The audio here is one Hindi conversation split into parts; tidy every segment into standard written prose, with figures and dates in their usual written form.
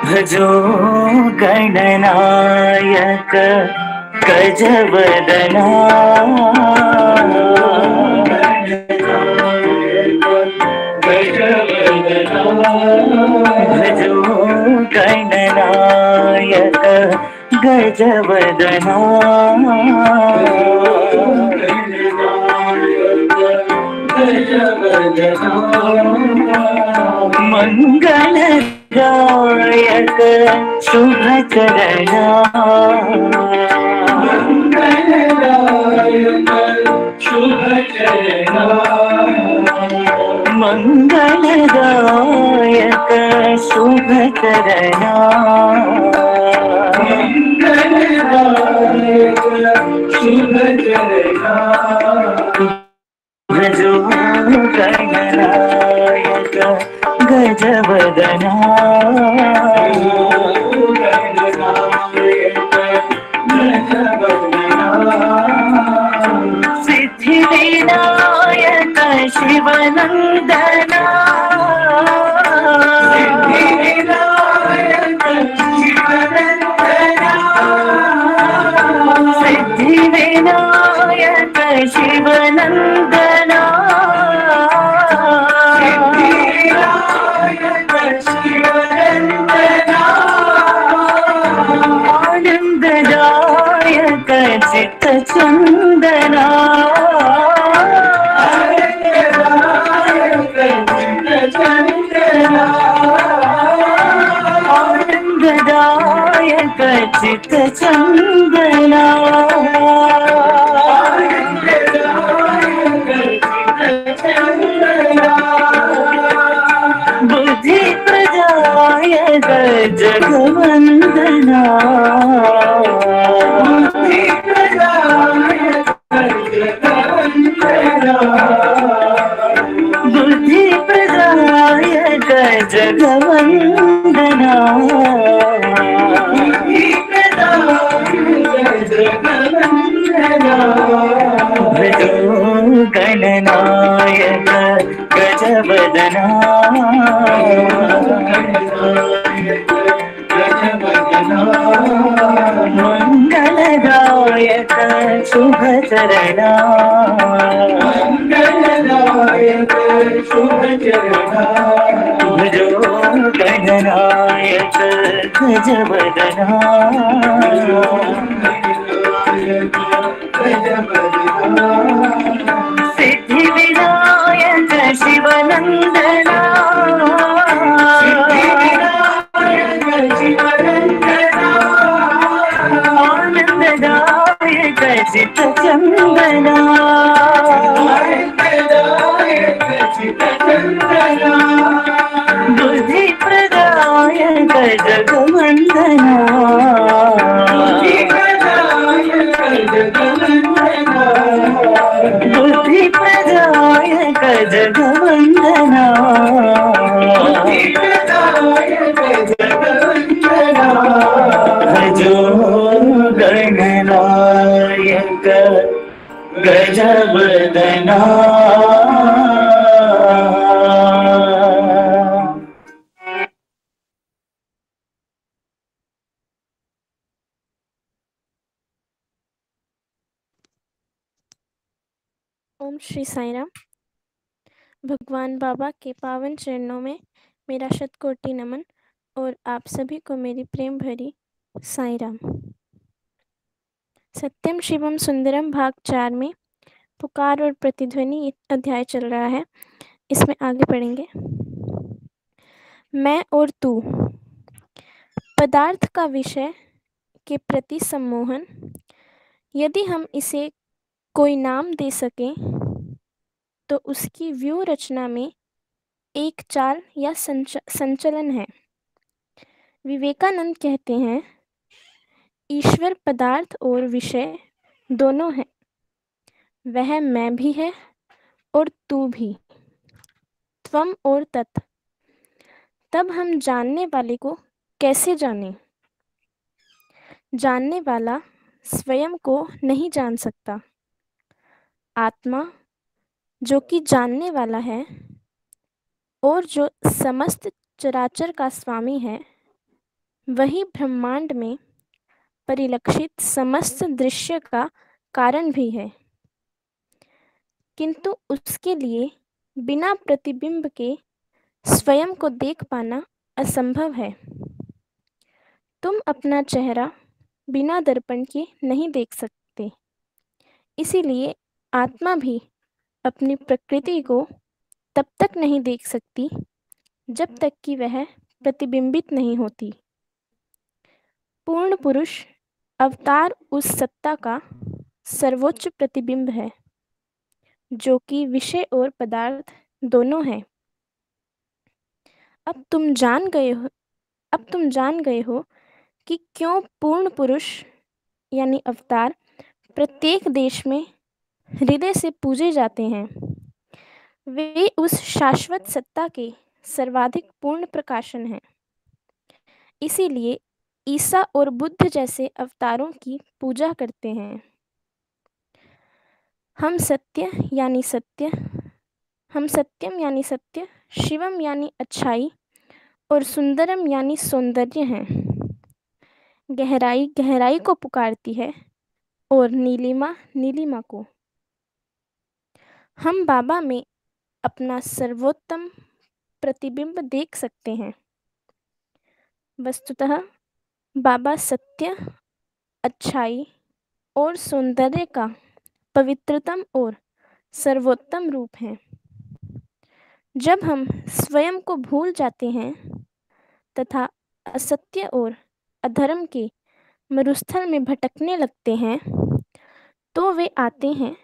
भजो गणनायक गजवदना भजो गणनायक गजवदना मंगलदायक शुभचरणा मंगलदायक शुभचरणा भजो गणनायक गजवदना सिद्धिविनायक शिवनंदना सिद्धिविनायक शिवनंदना आनंददायक चित्तचंदना आनंददायक चित्तचंदना बुद्धि प्रदायक जगवंदना बुद्धि प्रदायक जगवंदना भजो गणनायक गजवदना मंगलदायक शुभचरणा भजो गणनायक गजवदना सिद्धिविनायक शिवनंदना आनंददायक चित्तचंदना बुद्धि प्रदायक जगवंदना बुद्धि प्रदायक जगवंदना भजो गणनायक गजवदना ओम श्री साईं राम। भगवान बाबा के पावन चरणों में मेरा शतकोटि नमन और आप सभी को मेरी प्रेम भरी साईं राम। सत्यम शिवम सुंदरम भाग 4 में पुकार और प्रतिध्वनि अध्याय चल रहा है। इसमें आगे पढ़ेंगे। मैं और तू, पदार्थ का विषय के प्रति सम्मोहन। यदि हम इसे कोई नाम दे सकें तो उसकी व्यूह रचना में एक चाल या संचलन है। विवेकानंद कहते हैं, ईश्वर पदार्थ और विषय दोनों है। वह मैं भी है और तू भी, त्वम और तत्। तब हम जानने वाले को कैसे जानें? जानने वाला स्वयं को नहीं जान सकता। आत्मा जो कि जानने वाला है और जो समस्त चराचर का स्वामी है, वही ब्रह्मांड में परिलक्षित समस्त दृश्य का कारण भी है। किंतु उसके लिए बिना प्रतिबिंब के स्वयं को देख पाना असंभव है। तुम अपना चेहरा बिना दर्पण के नहीं देख सकते। इसीलिए आत्मा भी अपनी प्रकृति को तब तक नहीं देख सकती जब तक कि वह प्रतिबिंबित नहीं होती। पूर्ण पुरुष अवतार उस सत्ता का सर्वोच्च प्रतिबिंब है, जो कि विषय और पदार्थ दोनों है। अब तुम जान गए हो कि क्यों पूर्ण पुरुष यानी अवतार प्रत्येक देश में हृदय से पूजे जाते हैं। वे उस शाश्वत सत्ता के सर्वाधिक पूर्ण प्रकाशन हैं। इसीलिए ईसा और बुद्ध जैसे अवतारों की पूजा करते हैं। हम सत्यम यानी सत्य, शिवम यानी अच्छाई और सुंदरम यानी सौंदर्य हैं। गहराई गहराई को पुकारती है और नीलिमा नीलिमा को। हम बाबा में अपना सर्वोत्तम प्रतिबिंब देख सकते हैं। वस्तुतः बाबा सत्य, अच्छाई और सौंदर्य का पवित्रतम और सर्वोत्तम रूप हैं। जब हम स्वयं को भूल जाते हैं तथा असत्य और अधर्म के मरुस्थल में भटकने लगते हैं, तो वे आते हैं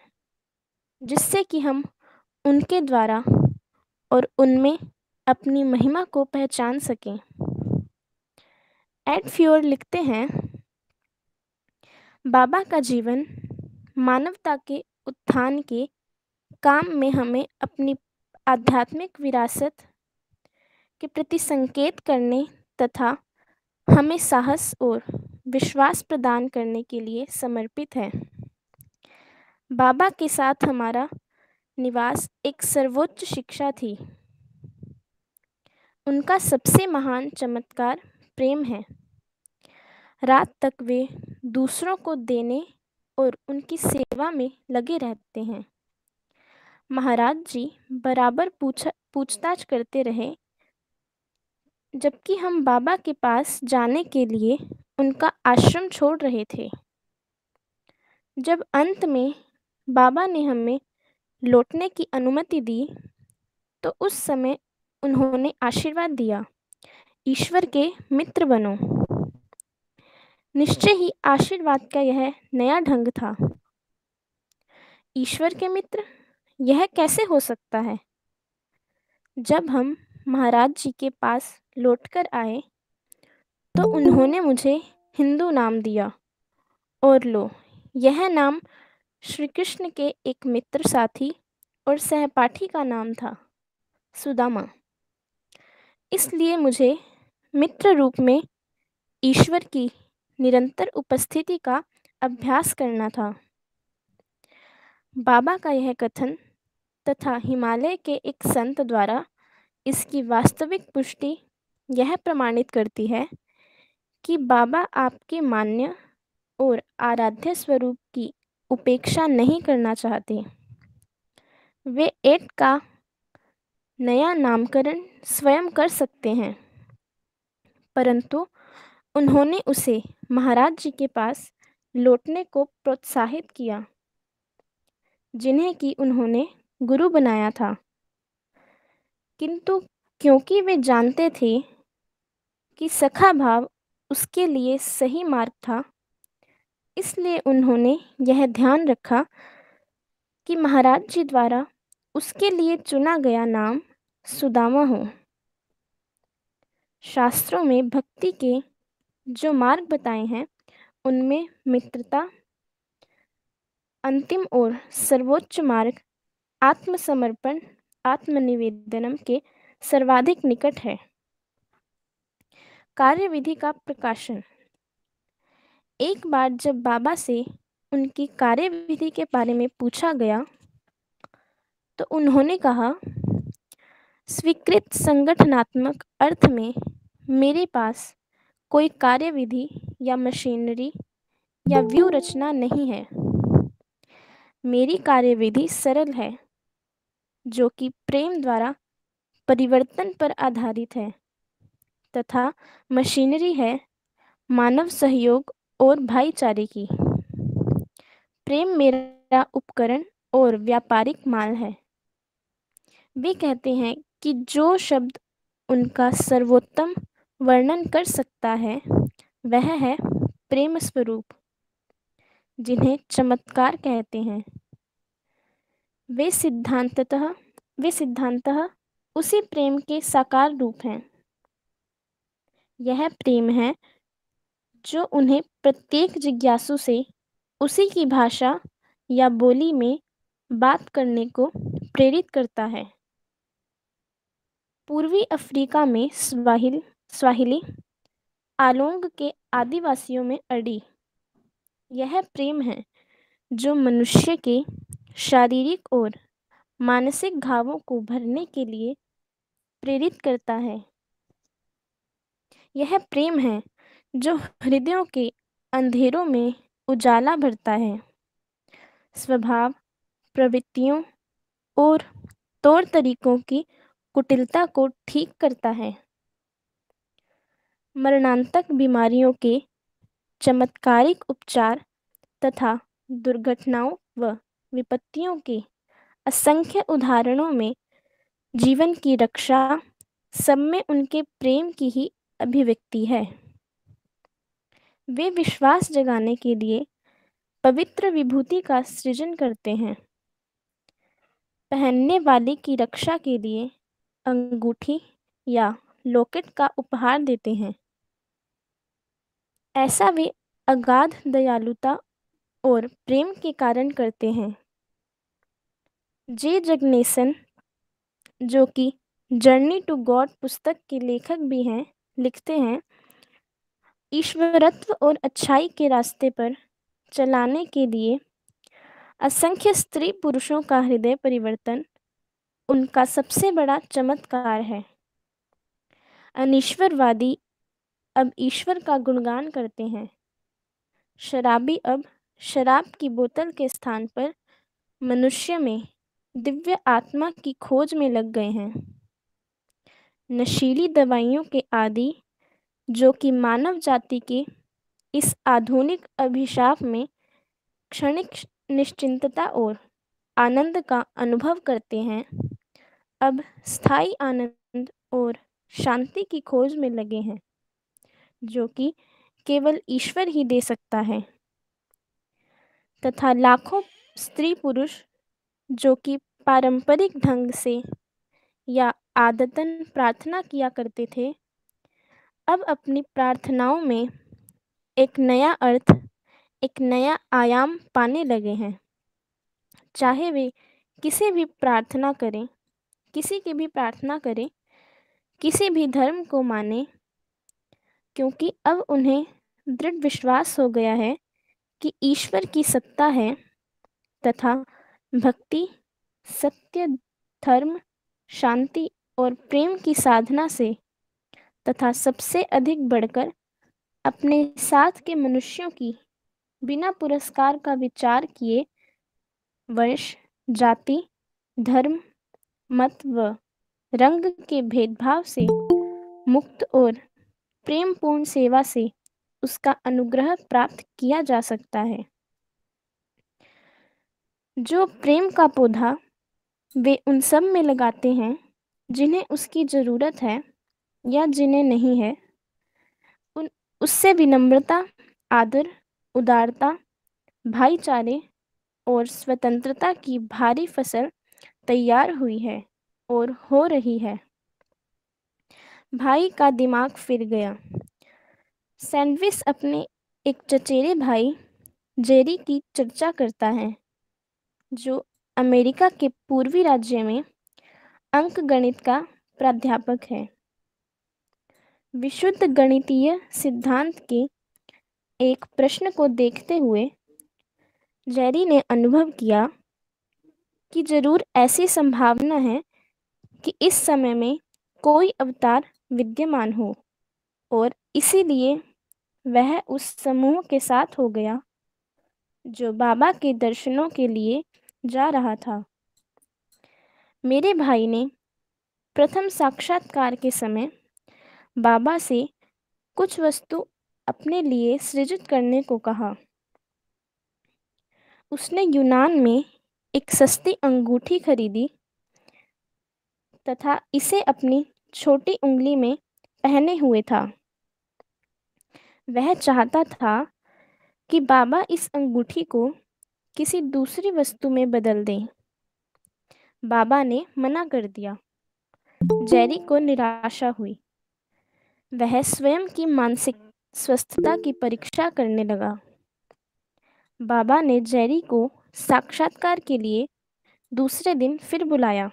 जिससे कि हम उनके द्वारा और उनमें अपनी महिमा को पहचान सकें। एड फ्योर लिखते हैं, बाबा का जीवन मानवता के उत्थान के काम में हमें अपनी आध्यात्मिक विरासत के प्रति संकेत करने तथा हमें साहस और विश्वास प्रदान करने के लिए समर्पित है। बाबा के साथ हमारा निवास एक सर्वोच्च शिक्षा थी। उनका सबसे महान चमत्कार प्रेम है। रात तक वे दूसरों को देने और उनकी सेवा में लगे रहते हैं। महाराज जी बराबर पूछताछ करते रहे, जबकि हम बाबा के पास जाने के लिए उनका आश्रम छोड़ रहे थे। जब अंत में बाबा ने हमें लौटने की अनुमति दी, तो उस समय उन्होंने आशीर्वाद दिया, ईश्वर के मित्र बनो। निश्चय ही आशीर्वाद का यह नया ढंग था। ईश्वर के मित्र, यह कैसे हो सकता है? जब हम महाराज जी के पास लौटकर आए, तो उन्होंने मुझे हिंदू नाम दिया और लो, यह नाम श्री कृष्ण के एक मित्र, साथी और सहपाठी का नाम था, सुदामा। इसलिए मुझे मित्र रूप में ईश्वर की निरंतर उपस्थिति का अभ्यास करना था। बाबा का यह कथन तथा हिमालय के एक संत द्वारा इसकी वास्तविक पुष्टि यह प्रमाणित करती है कि बाबा आपके मान्य और आराध्य स्वरूप की उपेक्षा नहीं करना चाहते। वे एट का नया नामकरण स्वयं कर सकते हैं, परंतु उन्होंने उसे महाराज जी के पास लौटने को प्रोत्साहित किया, जिन्हें कि उन्होंने गुरु बनाया था। किंतु क्योंकि वे जानते थे कि सखा भाव उसके लिए सही मार्ग था, इसलिए उन्होंने यह ध्यान रखा कि महाराज जी द्वारा उसके लिए चुना गया नाम सुदामा हो। शास्त्रों में भक्ति के जो मार्ग बताए हैं उनमें मित्रता, अंतिम और सर्वोच्च मार्ग आत्मसमर्पण, आत्मनिवेदनम के सर्वाधिक निकट है। कार्यविधि का प्रकाशन। एक बार जब बाबा से उनकी कार्यविधि के बारे में पूछा गया तो उन्होंने कहा, स्वीकृत संगठनात्मक अर्थ में मेरे पास कोई कार्यविधि या मशीनरी या व्यू रचना नहीं है। मेरी कार्यविधि सरल है, जो कि प्रेम द्वारा परिवर्तन पर आधारित है, तथा मशीनरी है मानव सहयोग और भाईचारे की। प्रेम मेरा उपकरण और व्यापारिक माल है। वे कहते हैं कि जो शब्द उनका सर्वोत्तम वर्णन कर सकता है वह है प्रेम स्वरूप, जिन्हें चमत्कार कहते हैं। वे सिद्धांततः उसी प्रेम के साकार रूप हैं। यह प्रेम है जो उन्हें प्रत्येक जिज्ञासु से उसी की भाषा या बोली में बात करने को प्रेरित करता है। पूर्वी अफ्रीका में स्वाहिली आलोंग के आदिवासियों में अडी यह प्रेम है जो मनुष्य के शारीरिक और मानसिक घावों को भरने के लिए प्रेरित करता है। यह प्रेम है जो हृदयों के अंधेरों में उजाला भरता है, स्वभाव, प्रवृत्तियों और तौर तरीकों की कुटिलता को ठीक करता है, मरणांतक बीमारियों के चमत्कारिक उपचार तथा दुर्घटनाओं व विपत्तियों के असंख्य उदाहरणों में जीवन की रक्षा, सब में उनके प्रेम की ही अभिव्यक्ति है। वे विश्वास जगाने के लिए पवित्र विभूति का सृजन करते हैं, पहनने वाले की रक्षा के लिए अंगूठी या लॉकेट का उपहार देते हैं। ऐसा वे अगाध दयालुता और प्रेम के कारण करते हैं। जे जगन्नेसन, जो कि जर्नी टू गॉड पुस्तक के लेखक भी हैं, लिखते हैं, ईश्वरत्व और अच्छाई के रास्ते पर चलाने के लिए असंख्य स्त्री पुरुषों का हृदय परिवर्तन उनका सबसे बड़ा चमत्कार है। अनीश्वरवादी अब ईश्वर का गुणगान करते हैं। शराबी अब शराब की बोतल के स्थान पर मनुष्य में दिव्य आत्मा की खोज में लग गए हैं। नशीली दवाइयों के आदि, जो कि मानव जाति के इस आधुनिक अभिशाप में क्षणिक निश्चिंतता और आनंद का अनुभव करते हैं, अब स्थायी आनंद और शांति की खोज में लगे हैं, जो कि केवल ईश्वर ही दे सकता है। तथा लाखों स्त्री पुरुष, जो कि पारंपरिक ढंग से या आदतन प्रार्थना किया करते थे, अब अपनी प्रार्थनाओं में एक नया अर्थ, एक नया आयाम पाने लगे हैं। चाहे वे किसी भी प्रार्थना करें, किसी की भी प्रार्थना करें, किसी भी धर्म को माने, क्योंकि अब उन्हें दृढ़ विश्वास हो गया है कि ईश्वर की सत्ता है तथा भक्ति, सत्य, धर्म, शांति और प्रेम की साधना से तथा सबसे अधिक बढ़कर अपने साथ के मनुष्यों की बिना पुरस्कार का विचार किए वंश, जाति, धर्म, मत व रंग के भेदभाव से मुक्त और प्रेमपूर्ण सेवा से उसका अनुग्रह प्राप्त किया जा सकता है। जो प्रेम का पौधा वे उन सब में लगाते हैं जिन्हें उसकी ज़रूरत है या जिन्हें नहीं है, उससे विनम्रता, आदर, उदारता, भाईचारे और स्वतंत्रता की भारी फसल तैयार हुई है और हो रही है। भाई का दिमाग फिर गया। सैंडविच अपने एक चचेरे भाई जेरी की चर्चा करता है, जो अमेरिका के पूर्वी राज्य में अंकगणित का प्राध्यापक है। विशुद्ध गणितीय सिद्धांत के एक प्रश्न को देखते हुए जेरी ने अनुभव किया कि जरूर ऐसी संभावना है कि इस समय में कोई अवतार विद्यमान हो, और इसीलिए वह उस समूह के साथ हो गया जो बाबा के दर्शनों के लिए जा रहा था। मेरे भाई ने प्रथम साक्षात्कार के समय बाबा से कुछ वस्तु अपने लिए सृजित करने को कहा। उसने यूनान में एक सस्ती अंगूठी खरीदी तथा इसे अपनी छोटी उंगली में पहने हुए था। वह चाहता था कि बाबा इस अंगूठी को किसी दूसरी वस्तु में बदल दें। बाबा ने मना कर दिया। जेरी को निराशा हुई। वह स्वयं की मानसिक स्वस्थता की परीक्षा करने लगा। बाबा ने जेरी को साक्षात्कार के लिए दूसरे दिन फिर बुलाया।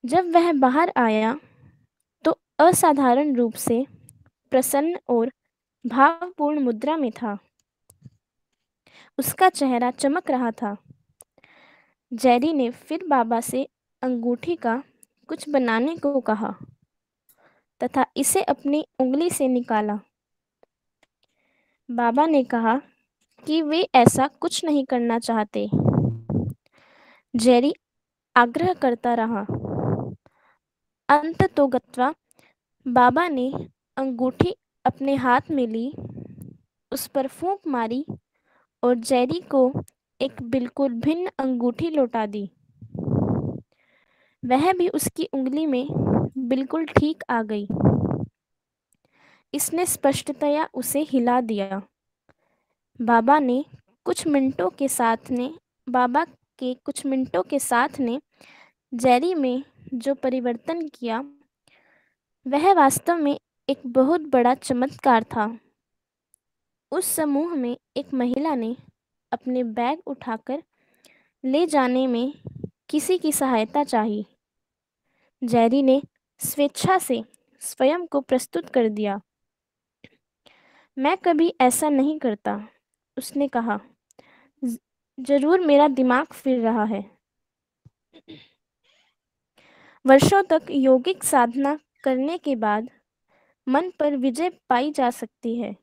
जब वह बाहर आया तो असाधारण रूप से प्रसन्न और भावपूर्ण मुद्रा में था। उसका चेहरा चमक रहा था। जेरी ने फिर बाबा से अंगूठी का कुछ बनाने को कहा तथा इसे अपनी उंगली से निकाला। बाबा ने कहा कि वे ऐसा कुछ नहीं करना चाहते। जेरी आग्रह करता रहा। अंततोगत्वा बाबा ने अंगूठी अपने हाथ में ली, उस पर फूंक मारी और जेरी को एक बिल्कुल भिन्न अंगूठी लौटा दी। वह भी उसकी उंगली में बिल्कुल ठीक आ गई। इसने स्पष्टतया उसे हिला दिया। बाबा ने कुछ मिनटों के साथ ने बाबा के कुछ मिनटों के साथ ने जेरी में जो परिवर्तन किया वह वास्तव में एक बहुत बड़ा चमत्कार था। उस समूह में एक महिला ने अपने बैग उठाकर ले जाने में किसी की सहायता चाही। जेरी ने स्वेच्छा से स्वयं को प्रस्तुत कर दिया। मैं कभी ऐसा नहीं करता, उसने कहा। "ज- जरूर मेरा दिमाग फिर रहा है। वर्षों तक यौगिक साधना करने के बाद मन पर विजय पाई जा सकती है।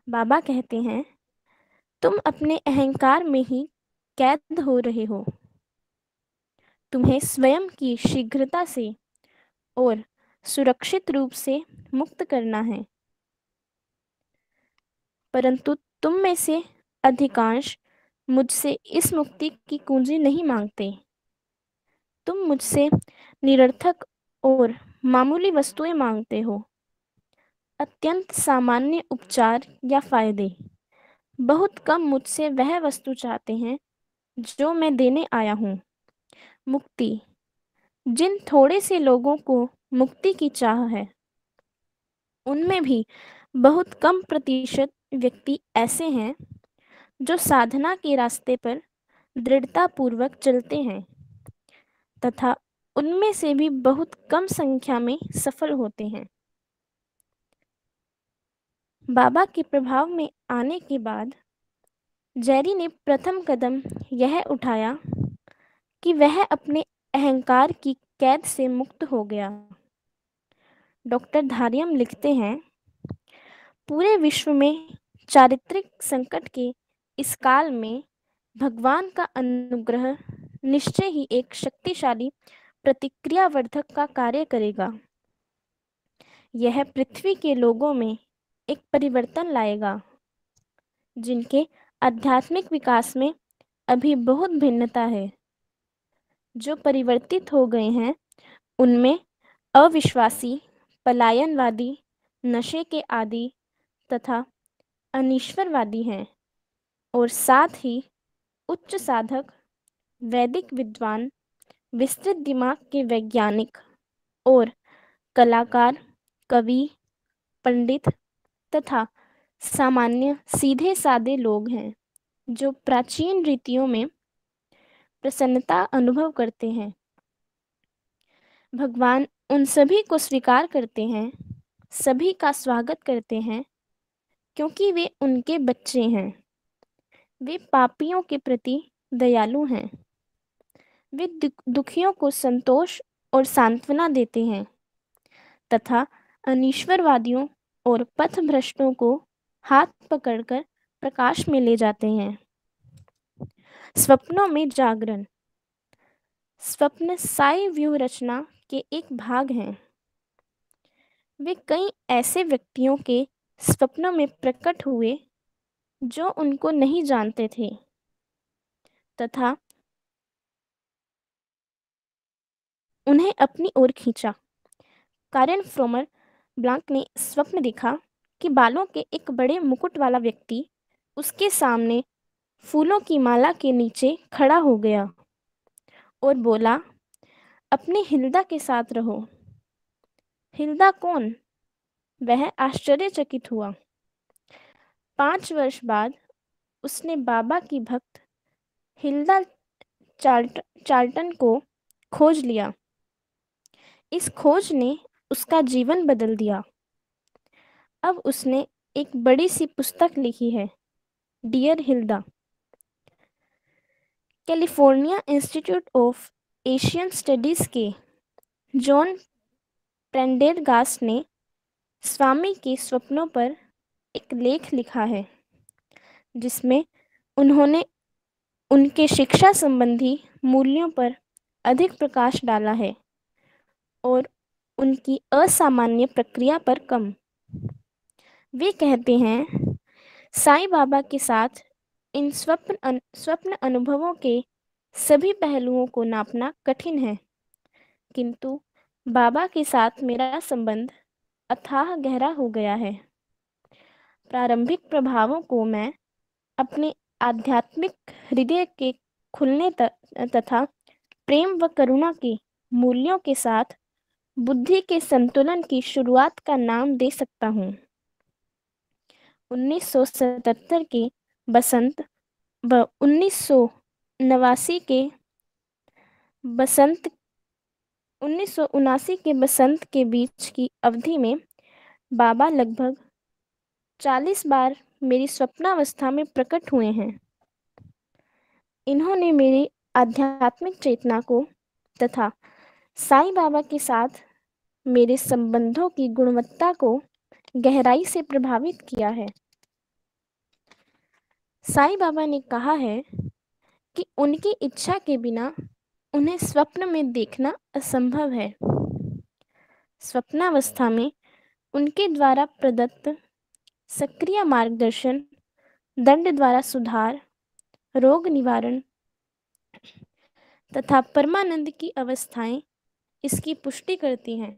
बाबा कहते हैं, तुम अपने अहंकार में ही कैद हो रहे हो। तुम्हें स्वयं की शीघ्रता से और सुरक्षित रूप से मुक्त करना है। परंतु तुम में से अधिकांश मुझसे इस मुक्ति की कुंजी नहीं मांगते। तुम मुझसे निरर्थक और मामूली वस्तुएं मांगते हो, अत्यंत सामान्य उपचार या फायदे। बहुत कम मुझसे वह वस्तु चाहते हैं जो मैं देने आया हूँ, मुक्ति। जिन थोड़े से लोगों को मुक्ति की चाह है, उनमें भी बहुत कम प्रतिशत व्यक्ति ऐसे हैं जो साधना के रास्ते पर दृढ़तापूर्वक चलते हैं तथा उनमें से भी बहुत कम संख्या में सफल होते हैं। बाबा के प्रभाव में आने के बाद जेरी ने प्रथम कदम यह उठाया कि वह अपने अहंकार की कैद से मुक्त हो गया। डॉक्टर धारियम लिखते हैं, पूरे विश्व में चारित्रिक संकट के इस काल में भगवान का अनुग्रह निश्चय ही एक शक्तिशाली प्रतिक्रियावर्धक का कार्य करेगा। यह पृथ्वी के लोगों में एक परिवर्तन लाएगा जिनके आध्यात्मिक विकास में अभी बहुत भिन्नता है। जो परिवर्तित हो गए हैं उनमें अविश्वासी, पलायनवादी, नशे के आदी तथा अनीश्वरवादी हैं, और साथ ही उच्च साधक, वैदिक विद्वान, विस्तृत दिमाग के वैज्ञानिक और कलाकार, कवि, पंडित तथा सामान्य सीधे सादे लोग हैं जो प्राचीन रीतियों में प्रसन्नता अनुभव करते हैं। भगवान उन सभी को स्वीकार करते हैं, सभी का स्वागत करते हैं, क्योंकि वे उनके बच्चे हैं। वे पापियों के प्रति दयालु हैं। वे दुखियों को संतोष और सांत्वना देते हैं तथा अनीश्वरवादियों और पथभ्रष्टों को हाथ पकड़कर प्रकाश में ले जाते हैं। स्वप्नों में जागरण। स्वप्न साई व्यूह रचना के एक भाग हैं। वे कई ऐसे व्यक्तियों के स्वप्नों में प्रकट हुए जो उनको नहीं जानते थे तथा उन्हें अपनी ओर खींचा। कारेन फ्रोमर ब्लांक ने स्वप्न देखा कि बालों के एक बड़े मुकुट वाला व्यक्ति उसके सामने फूलों की माला के नीचे खड़ा हो गया और बोला, अपनी हिल्दा के साथ रहो। हिल्दा कौन? वह आश्चर्यचकित हुआ। 5 वर्ष बाद उसने बाबा की भक्त हिल्दा चार्ल्टन को खोज लिया। इस खोज ने उसका जीवन बदल दिया। अब उसने एक बड़ी सी पुस्तक लिखी है, dear Hilda. California institute of Asian studies के जॉन प्रेंडेरगास्ट ने स्वामी के स्वप्नों पर एक लेख लिखा है, जिसमें उन्होंने उनके शिक्षा संबंधी मूल्यों पर अधिक प्रकाश डाला है और उनकी असामान्य प्रक्रिया पर कम। वे कहते हैं, साईं बाबा के साथ इन स्वप्न अनुभवों के सभी पहलुओं को नापना कठिन है, किंतु बाबा के साथ मेरा संबंध अथाह गहरा हो गया है। प्रारंभिक प्रभावों को मैं अपने आध्यात्मिक हृदय के खुलने तथा प्रेम व करुणा के मूल्यों के साथ बुद्धि के संतुलन की शुरुआत का नाम दे सकता हूँ। 1977 के बसंत व 1979 के बसंत के बीच की अवधि में बाबा लगभग 40 बार मेरी स्वप्नावस्था में प्रकट हुए हैं। इन्होंने मेरी आध्यात्मिक चेतना को तथा साईं बाबा के साथ मेरे संबंधों की गुणवत्ता को गहराई से प्रभावित किया है। साईं बाबा ने कहा है कि उनकी इच्छा के बिना उन्हें स्वप्न में देखना असंभव है। स्वप्नावस्था में उनके द्वारा प्रदत्त सक्रिय मार्गदर्शन, दंड द्वारा सुधार, रोग निवारण तथा परमानंद की अवस्थाएं इसकी पुष्टि करती हैं।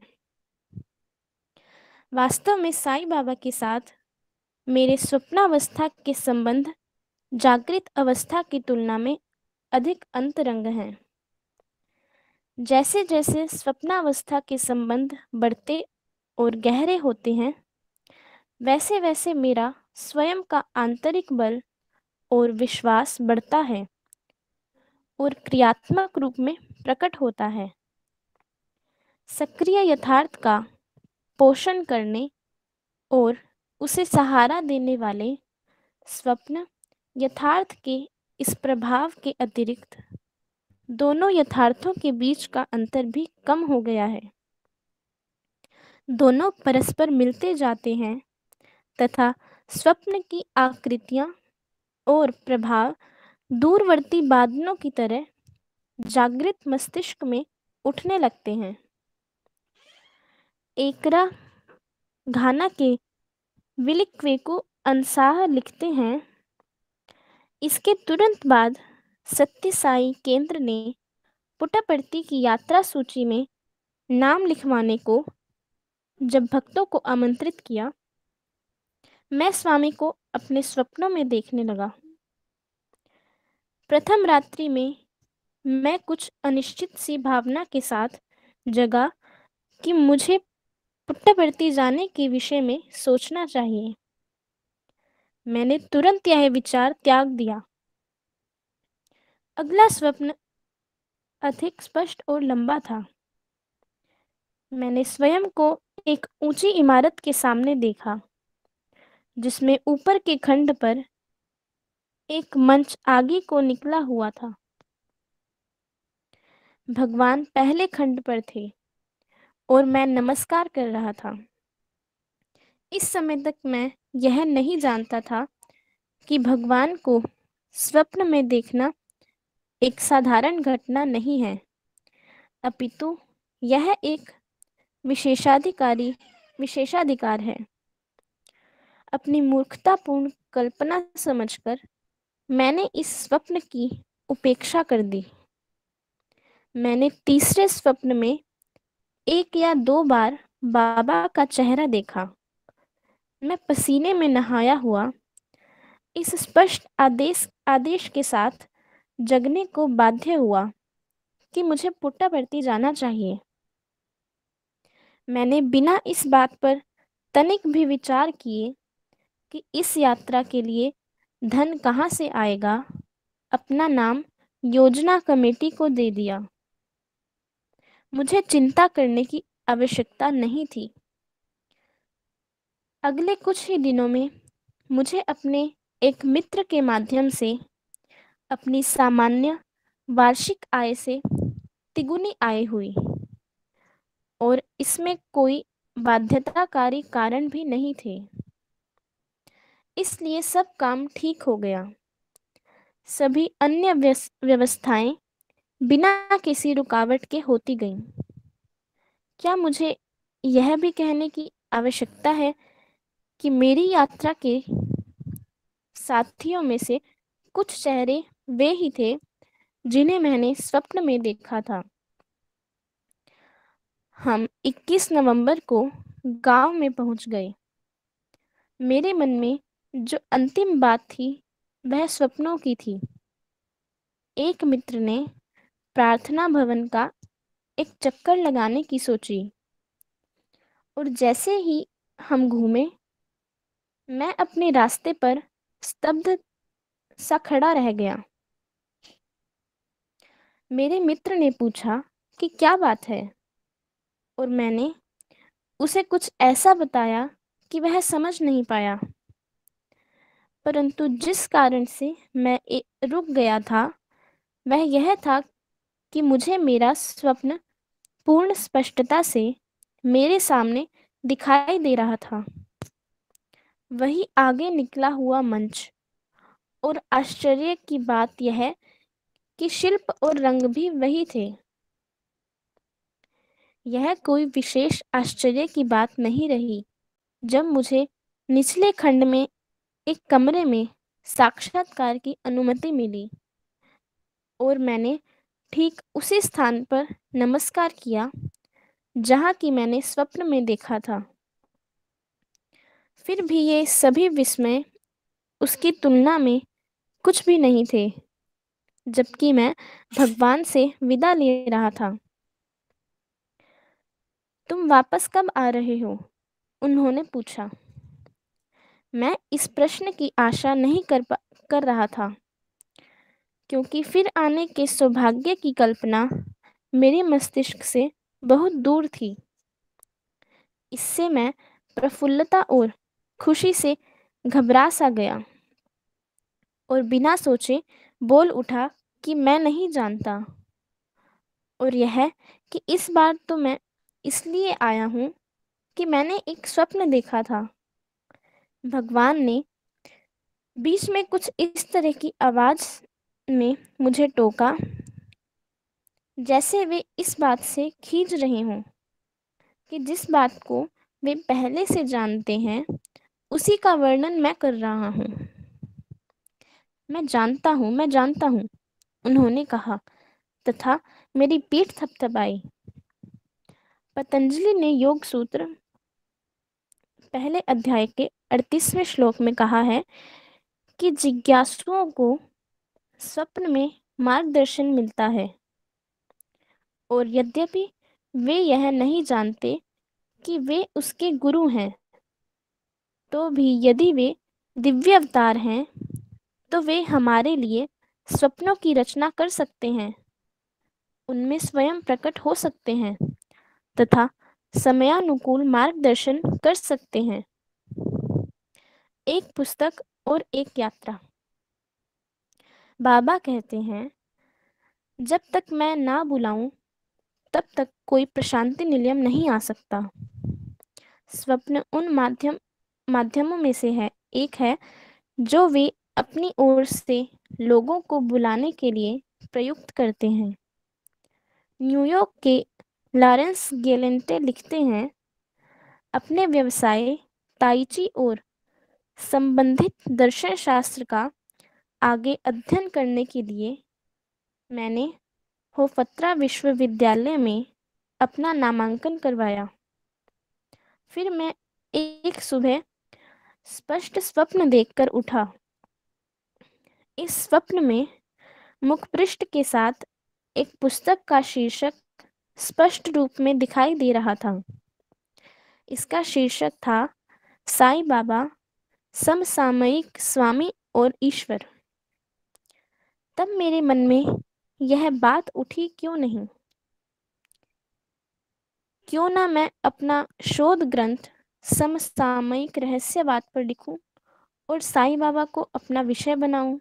वास्तव में साईं बाबा के साथ मेरे स्वप्नावस्था के संबंध जागृत अवस्था की तुलना में अधिक अंतरंग हैं। जैसे जैसे स्वप्नावस्था के संबंध बढ़ते और गहरे होते हैं, वैसे वैसे मेरा स्वयं का आंतरिक बल और विश्वास बढ़ता है और क्रियात्मक रूप में प्रकट होता है। सक्रिय यथार्थ का पोषण करने और उसे सहारा देने वाले स्वप्न यथार्थ के इस प्रभाव के अतिरिक्त दोनों यथार्थों के बीच का अंतर भी कम हो गया है। दोनों परस्पर मिलते जाते हैं तथा स्वप्न की आकृतियां और प्रभाव दूरवर्ती बादलों की तरह जागृत मस्तिष्क में उठने लगते हैं। एकरा घाना के विलिक्वेको अंसाह लिखते हैं, इसके तुरंत बाद सत्य साई केंद्र ने पुट्टपर्ती की यात्रा सूची में नाम लिखवाने को जब भक्तों को आमंत्रित किया, मैं स्वामी को अपने स्वप्नों में देखने लगा। प्रथम रात्रि में मैं कुछ अनिश्चित सी भावना के साथ जगा कि मुझे पुट्टपर्ती जाने के विषय में सोचना चाहिए। मैंने तुरंत यह विचार त्याग दिया। अगला स्वप्न अधिक स्पष्ट और लंबा था। मैंने स्वयं को एक ऊंची इमारत के सामने देखा, जिसमें ऊपर के खंड पर एक मंच आगे को निकला हुआ था। भगवान पहले खंड पर थे और मैं नमस्कार कर रहा था। इस समय तक मैं यह नहीं जानता था कि भगवान को स्वप्न में देखना एक साधारण घटना नहीं है, अपितु यह एक विशेषाधिकार है। अपनी मूर्खतापूर्ण कल्पना समझकर मैंने इस स्वप्न की उपेक्षा कर दी। मैंने तीसरे स्वप्न में 1 या 2 बार बाबा का चेहरा देखा। मैं पसीने में नहाया हुआ इस स्पष्ट आदेश के साथ जगने को बाध्य हुआ कि मुझे पुट्टपर्ती जाना चाहिए। मैंने बिना इस बात पर तनिक भी विचार किए कि इस यात्रा के लिए धन कहाँ से आएगा, अपना नाम योजना कमेटी को दे दिया। मुझे चिंता करने की आवश्यकता नहीं थी। अगले कुछ ही दिनों में मुझे अपने एक मित्र के माध्यम से अपनी सामान्य वार्षिक आय से तिगुनी आय हुई और इसमें कोई बाध्यताकारी कारण भी नहीं थे। इसलिए सब काम ठीक हो गया। सभी अन्य व्यवस्थाएं बिना किसी रुकावट के होती गईं। क्या मुझे यह भी कहने की आवश्यकता है कि मेरी यात्रा के साथियों में से कुछ चेहरे वे ही थे जिन्हें मैंने स्वप्न में देखा था। हम 21 नवंबर को गांव में पहुंच गए। मेरे मन में जो अंतिम बात थी वह स्वप्नों की थी। एक मित्र ने प्रार्थना भवन का एक चक्कर लगाने की सोची और जैसे ही हम घूमे, मैं अपने रास्ते पर स्तब्ध सा खड़ा रह गया। मेरे मित्र ने पूछा कि क्या बात है, और मैंने उसे कुछ ऐसा बताया कि वह समझ नहीं पाया। परंतु जिस कारण से मैं रुक गया था वह यह था कि मुझे मेरा स्वप्न पूर्ण स्पष्टता से मेरे सामने दिखाई दे रहा था। वही आगे निकला हुआ मंच, और आश्चर्य की बात यह कि शिल्प और रंग भी वही थे। यह कोई विशेष आश्चर्य की बात नहीं रही जब मुझे निचले खंड में एक कमरे में साक्षात्कार की अनुमति मिली और मैंने ठीक उसी स्थान पर नमस्कार किया जहाँ की मैंने स्वप्न में देखा था। फिर भी ये सभी विस्मय उसकी तुलना में कुछ भी नहीं थे, जबकि मैं भगवान से विदा ले रहा था। तुम वापस कब आ रहे हो? उन्होंने पूछा। मैं इस प्रश्न की आशा नहीं कर रहा था, क्योंकि फिर आने के सौभाग्य की कल्पना मेरे मस्तिष्क से बहुत दूर थी। इससे मैं प्रफुल्लता और खुशी से घबरा सा गया और बिना सोचे बोल उठा कि मैं नहीं जानता, और यह कि इस बार तो मैं इसलिए आया हूँ कि मैंने एक स्वप्न देखा था। भगवान ने बीच में कुछ इस तरह की आवाज में मुझे टोका, जैसे वे इस बात से खींच रहे हों कि जिस बात को वे पहले से जानते हैं उसी का वर्णन मैं कर रहा हूँ। मैं जानता हूँ, उन्होंने कहा तथा मेरी पीठ थपथपाई। पतंजलि ने योग सूत्र पहले अध्याय के 38वें श्लोक में कहा है कि जिज्ञासुओं को स्वप्न में मार्गदर्शन मिलता है, और यद्यपि वे यह नहीं जानते कि वे उसके गुरु हैं, तो भी यदि वे दिव्य अवतार हैं, तो वे हमारे लिए स्वप्नों की रचना कर सकते हैं, उनमें स्वयं प्रकट हो सकते हैं तथा समयानुकूल मार्गदर्शन कर सकते हैं। एक पुस्तक और एक यात्रा। बाबा कहते हैं, जब तक मैं ना बुलाऊं तब तक कोई प्रशांति निलयम नहीं आ सकता। स्वप्न उन माध्यमों में से है एक है जो वे अपनी ओर से लोगों को बुलाने के लिए प्रयुक्त करते हैं। न्यूयॉर्क के लॉरेंस गेलेंटे लिखते हैं, अपने व्यवसाय ताइची और संबंधित दर्शन शास्त्र का आगे अध्ययन करने के लिए मैंने होफत्रा विश्वविद्यालय में अपना नामांकन करवाया। फिर मैं एक सुबह स्पष्ट स्वप्न देखकर उठा। इस स्वप्न में मुखपृष्ठ के साथ एक पुस्तक का शीर्षक स्पष्ट रूप में दिखाई दे रहा था। इसका शीर्षक था, साईं बाबा समसामयिक स्वामी और ईश्वर। तब मेरे मन में यह बात उठी, क्यों ना मैं अपना शोध ग्रंथ समसामयिक रहस्यवाद पर लिखूं और साईं बाबा को अपना विषय बनाऊं।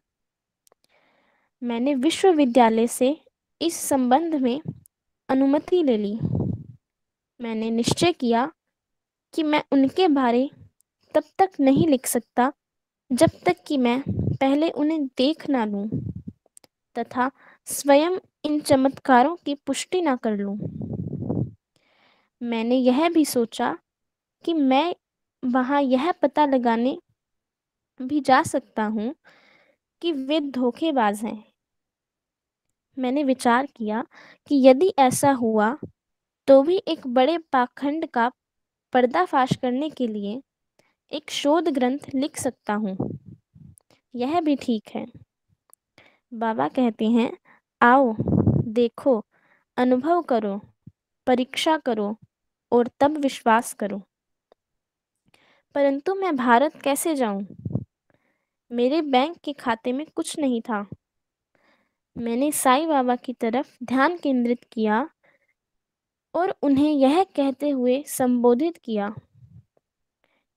मैंने विश्वविद्यालय से इस संबंध में अनुमति ले ली। मैंने निश्चय किया कि मैं उनके बारे तब तक नहीं लिख सकता जब तक कि मैं पहले उन्हें देख ना लूं तथा स्वयं इन चमत्कारों की पुष्टि ना कर लूं। मैंने यह भी सोचा कि मैं वहां यह पता लगाने भी जा सकता हूं कि वे धोखेबाज हैं। मैंने विचार किया कि यदि ऐसा हुआ तो भी एक बड़े पाखंड का पर्दाफाश करने के लिए एक शोध ग्रंथ लिख सकता हूँ। यह भी ठीक है। बाबा कहते हैं, आओ, देखो, अनुभव करो, परीक्षा करो और तब विश्वास करो। परंतु मैं भारत कैसे जाऊं? मेरे बैंक के खाते में कुछ नहीं था। मैंने साईं बाबा की तरफ ध्यान केंद्रित किया और उन्हें यह कहते हुए संबोधित किया,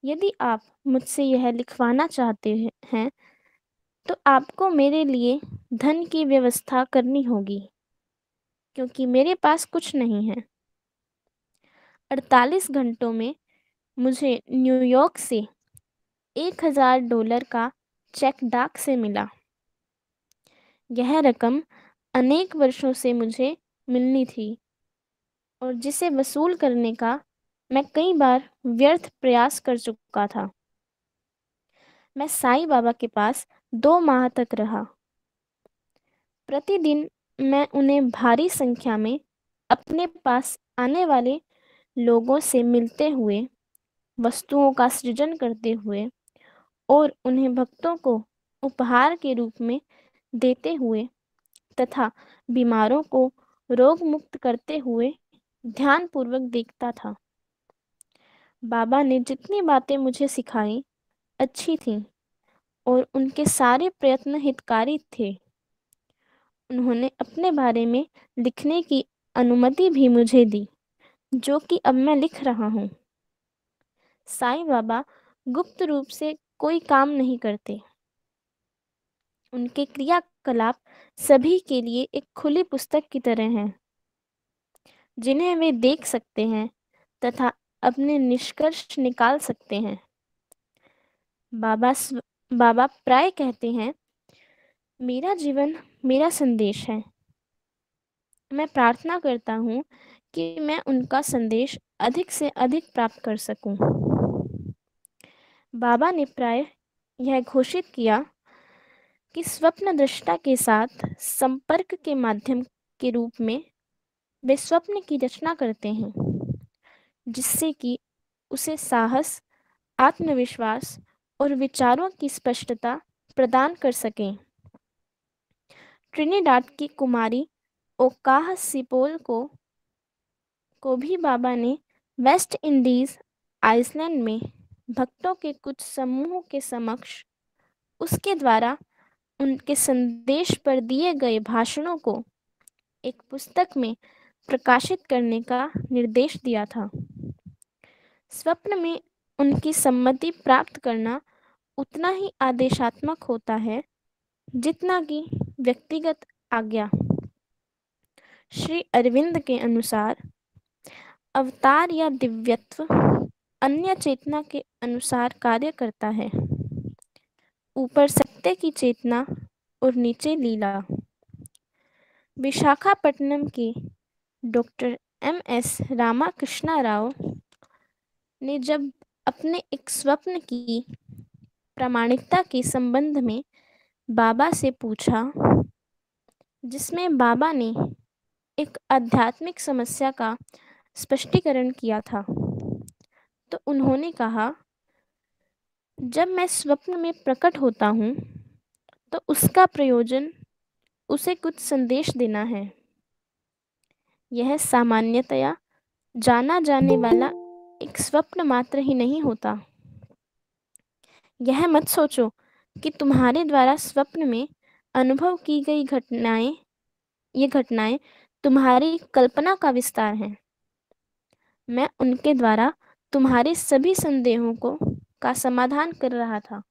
यदि आप मुझसे यह लिखवाना चाहते हैं तो आपको मेरे लिए धन की व्यवस्था करनी होगी, क्योंकि मेरे पास कुछ नहीं है। 48 घंटों में मुझे न्यूयॉर्क से $1000 का चेक डाक से मिला। यह रकम अनेक वर्षों से मुझे मिलनी थी और जिसे वसूल करने का मैं कई बार व्यर्थ प्रयास कर चुका था। मैं साईं बाबा के पास 2 माह तक रहा। प्रतिदिन मैं उन्हें भारी संख्या में अपने पास आने वाले लोगों से मिलते हुए, वस्तुओं का सृजन करते हुए और उन्हें भक्तों को उपहार के रूप में देते हुए तथा बीमारों को रोग मुक्त करते हुए ध्यानपूर्वक देखता था। बाबा ने जितनी बातें मुझे सिखाई अच्छी थीं और उनके सारे प्रयत्न हितकारी थे। उन्होंने अपने बारे में लिखने की अनुमति भी मुझे दी, जो कि अब मैं लिख रहा हूँ। साईं बाबा गुप्त रूप से कोई काम नहीं करते। उनके क्रियाकलाप सभी के लिए एक खुली पुस्तक की तरह हैं, जिन्हें वे देख सकते हैं तथा अपने निष्कर्ष निकाल सकते हैं। बाबा प्राय कहते हैं, मेरा जीवन मेरा संदेश है। मैं प्रार्थना करता हूँ कि मैं उनका संदेश अधिक से अधिक प्राप्त कर सकूं। बाबा ने प्राय यह घोषित किया कि स्वप्न दृष्टा के साथ संपर्क के माध्यम के रूप में वे स्वप्न की रचना करते हैं, जिससे कि उसे साहस, आत्मविश्वास और विचारों की स्पष्टता प्रदान कर सकें। ट्रिनिडाद की कुमारी ओकाह सिपोल को भी बाबा ने वेस्ट इंडीज आइसलैंड में भक्तों के कुछ समूह के समक्ष उसके द्वारा उनके संदेश पर दिए गए भाषणों को एक पुस्तक में प्रकाशित करने का निर्देश दिया था। स्वप्न में उनकी सम्मति प्राप्त करना उतना ही आदेशात्मक होता है जितना कि व्यक्तिगत आज्ञा। श्री अरविंद के अनुसार अवतार या दिव्यत्व अन्य चेतना के अनुसार कार्य करता है, ऊपर सत्य की चेतना और नीचे लीला। विशाखापट्टनम के डॉक्टर MS रामाकृष्णा राव ने जब अपने एक स्वप्न की प्रामाणिकता के संबंध में बाबा से पूछा, जिसमें बाबा ने एक आध्यात्मिक समस्या का स्पष्टीकरण किया था, तो उन्होंने कहा, जब मैं स्वप्न में प्रकट होता हूँ तो उसका प्रयोजन उसे कुछ संदेश देना है। यह सामान्यतया जाना जाने वाला एक स्वप्न मात्र ही नहीं होता। यह मत सोचो कि तुम्हारे द्वारा स्वप्न में अनुभव की गई ये घटनाएं तुम्हारी कल्पना का विस्तार हैं। मैं उनके द्वारा तुम्हारे सभी संदेहों का समाधान कर रहा था।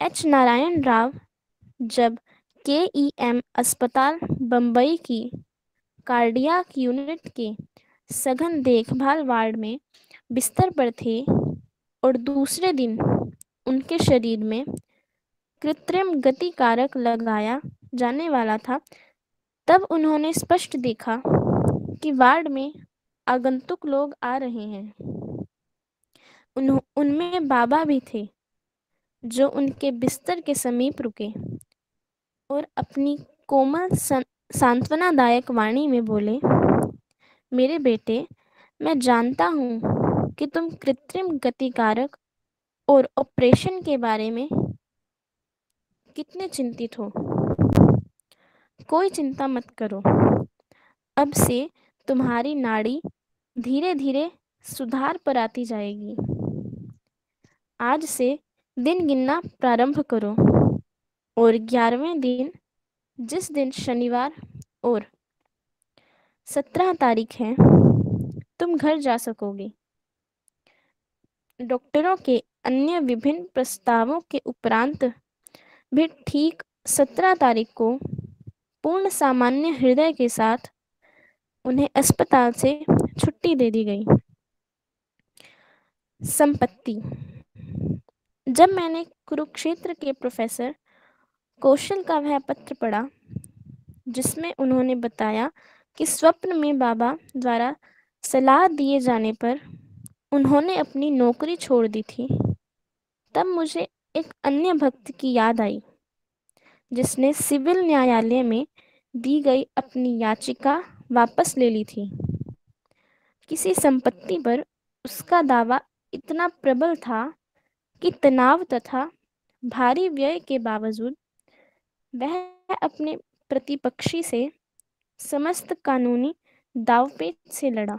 H. नारायण राव जब KEM अस्पताल बम्बई की कार्डियाक यूनिट के सघन देखभाल वार्ड में बिस्तर पर थे और दूसरे दिन उनके शरीर में कृत्रिम गति कारक लगाया जाने वाला था, तब उन्होंने स्पष्ट देखा कि वार्ड में आगंतुक लोग आ रहे हैं। उनमें बाबा भी थे, जो उनके बिस्तर के समीप रुके और अपनी कोमल सांत्वनादायक वाणी में बोले, मेरे बेटे, मैं जानता हूँ कि तुम कृत्रिम गति कारक और ऑपरेशन के बारे में कितने चिंतित हो। कोई चिंता मत करो। अब से तुम्हारी नाड़ी धीरे धीरे सुधार पर आती जाएगी। आज से दिन गिनना प्रारंभ करो और 11वें दिन, जिस दिन शनिवार और 17 तारीख है, तुम घर जा सकोगे। डॉक्टरों के अन्य विभिन्न प्रस्तावों के उपरांत भी ठीक 17 तारीख को पूर्ण सामान्य हृदय के साथ उन्हें अस्पताल से छुट्टी दे दी गई। संपत्ति। जब मैंने कुरुक्षेत्र के प्रोफेसर कौशल का वह पत्र पढ़ा जिसमें उन्होंने बताया कि स्वप्न में बाबा द्वारा सलाह दिए जाने पर उन्होंने अपनी नौकरी छोड़ दी थी, तब मुझे एक अन्य भक्त की याद आई जिसने सिविल न्यायालय में दी गई अपनी याचिका वापस ले ली थी। किसी संपत्ति पर उसका दावा इतना प्रबल था कि तनाव तथा भारी व्यय के बावजूद वह अपने प्रतिपक्षी से समस्त कानूनी दावपेच से लड़ा।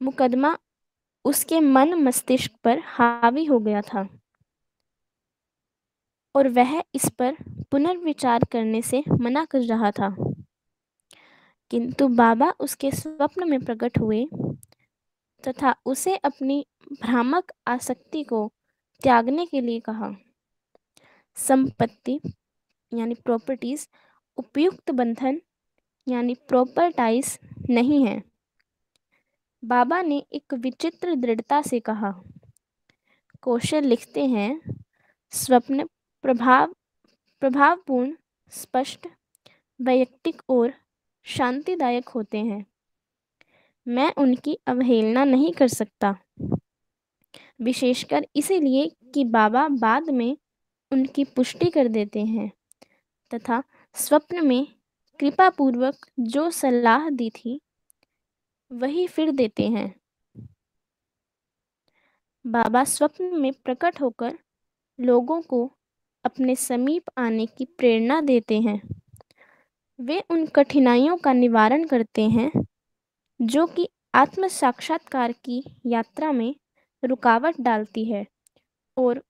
मुकदमा उसके मन मस्तिष्क पर हावी हो गया था और वह इस पर पुनर्विचार करने से मना कर रहा था, किंतु बाबा उसके स्वप्न में प्रकट हुए तथा उसे अपनी भ्रामक आसक्ति को त्यागने के लिए कहा। संपत्ति यानी प्रॉपर्टीज उपयुक्त बंधन यानी प्रॉपर टाइज नहीं है। बाबा ने एक विचित्र दृढ़ता से कहा। कौशल लिखते हैं, स्वप्न प्रभावपूर्ण, स्पष्ट, वैयक्तिक और शांतिदायक होते हैं। मैं उनकी अवहेलना नहीं कर सकता, विशेषकर इसीलिए कि बाबा बाद में उनकी पुष्टि कर देते हैं तथा स्वप्न में कृपापूर्वक जो सलाह दी थी वही फिर देते हैं। बाबा स्वप्न में प्रकट होकर लोगों को अपने समीप आने की प्रेरणा देते हैं। वे उन कठिनाइयों का निवारण करते हैं जो कि आत्म साक्षात्कार की यात्रा में रुकावट डालती है और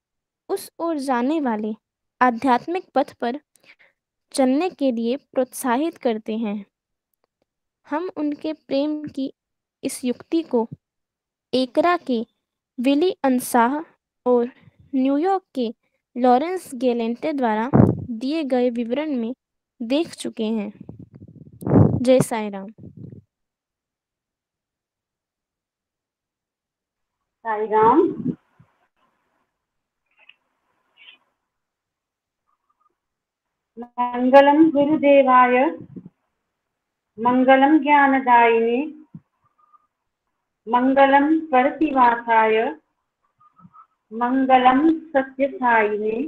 उस ओर जाने वाले आध्यात्मिक पथ पर चलने के लिए प्रोत्साहित करते हैं। हम उनके प्रेम की इस युक्ति को एकरा के विली अंसाह और न्यूयॉर्क के लॉरेंस गेलेंटे द्वारा दिए गए विवरण में देख चुके हैं। जय साई राम। साई राम। मंगलम गुरुदेवाय, मंगलम ज्ञानदायिने, मंगलम परतिवासाय, मंगलम सत्यसायिने,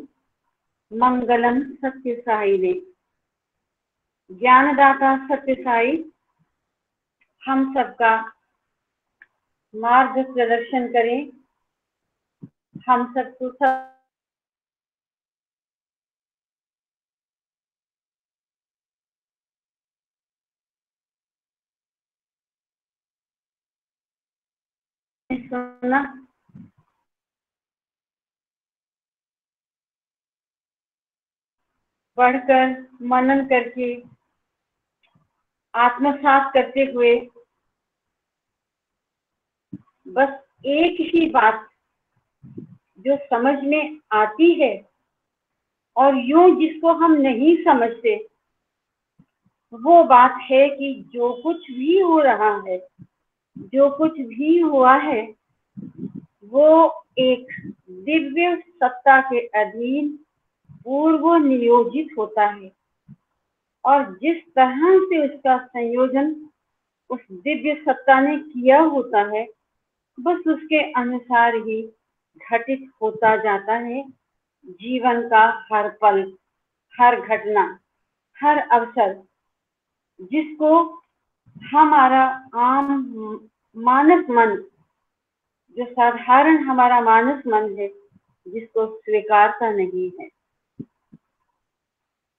मंगलम सत्यसायिने। ज्ञानदाता सत्यसाई हम सबका मार्ग प्रदर्शन करें। हम सबको सब सुनना, पढ़कर मनन करके आत्मसात करते हुए बस एक ही बात जो समझ में आती है और यूं जिसको हम नहीं समझते, वो बात है कि जो कुछ भी हो रहा है, जो कुछ भी हुआ है, वो एक दिव्य सत्ता के अधीन पूर्व नियोजित होता है और जिस तरह से उसका संयोजन उस दिव्य सत्ता ने किया होता है, बस उसके अनुसार ही घटित होता जाता है। जीवन का हर पल, हर घटना, हर अवसर जिसको हमारा आम मानस मन, जो साधारण हमारा मानस मन है, जिसको स्वीकारता नहीं है।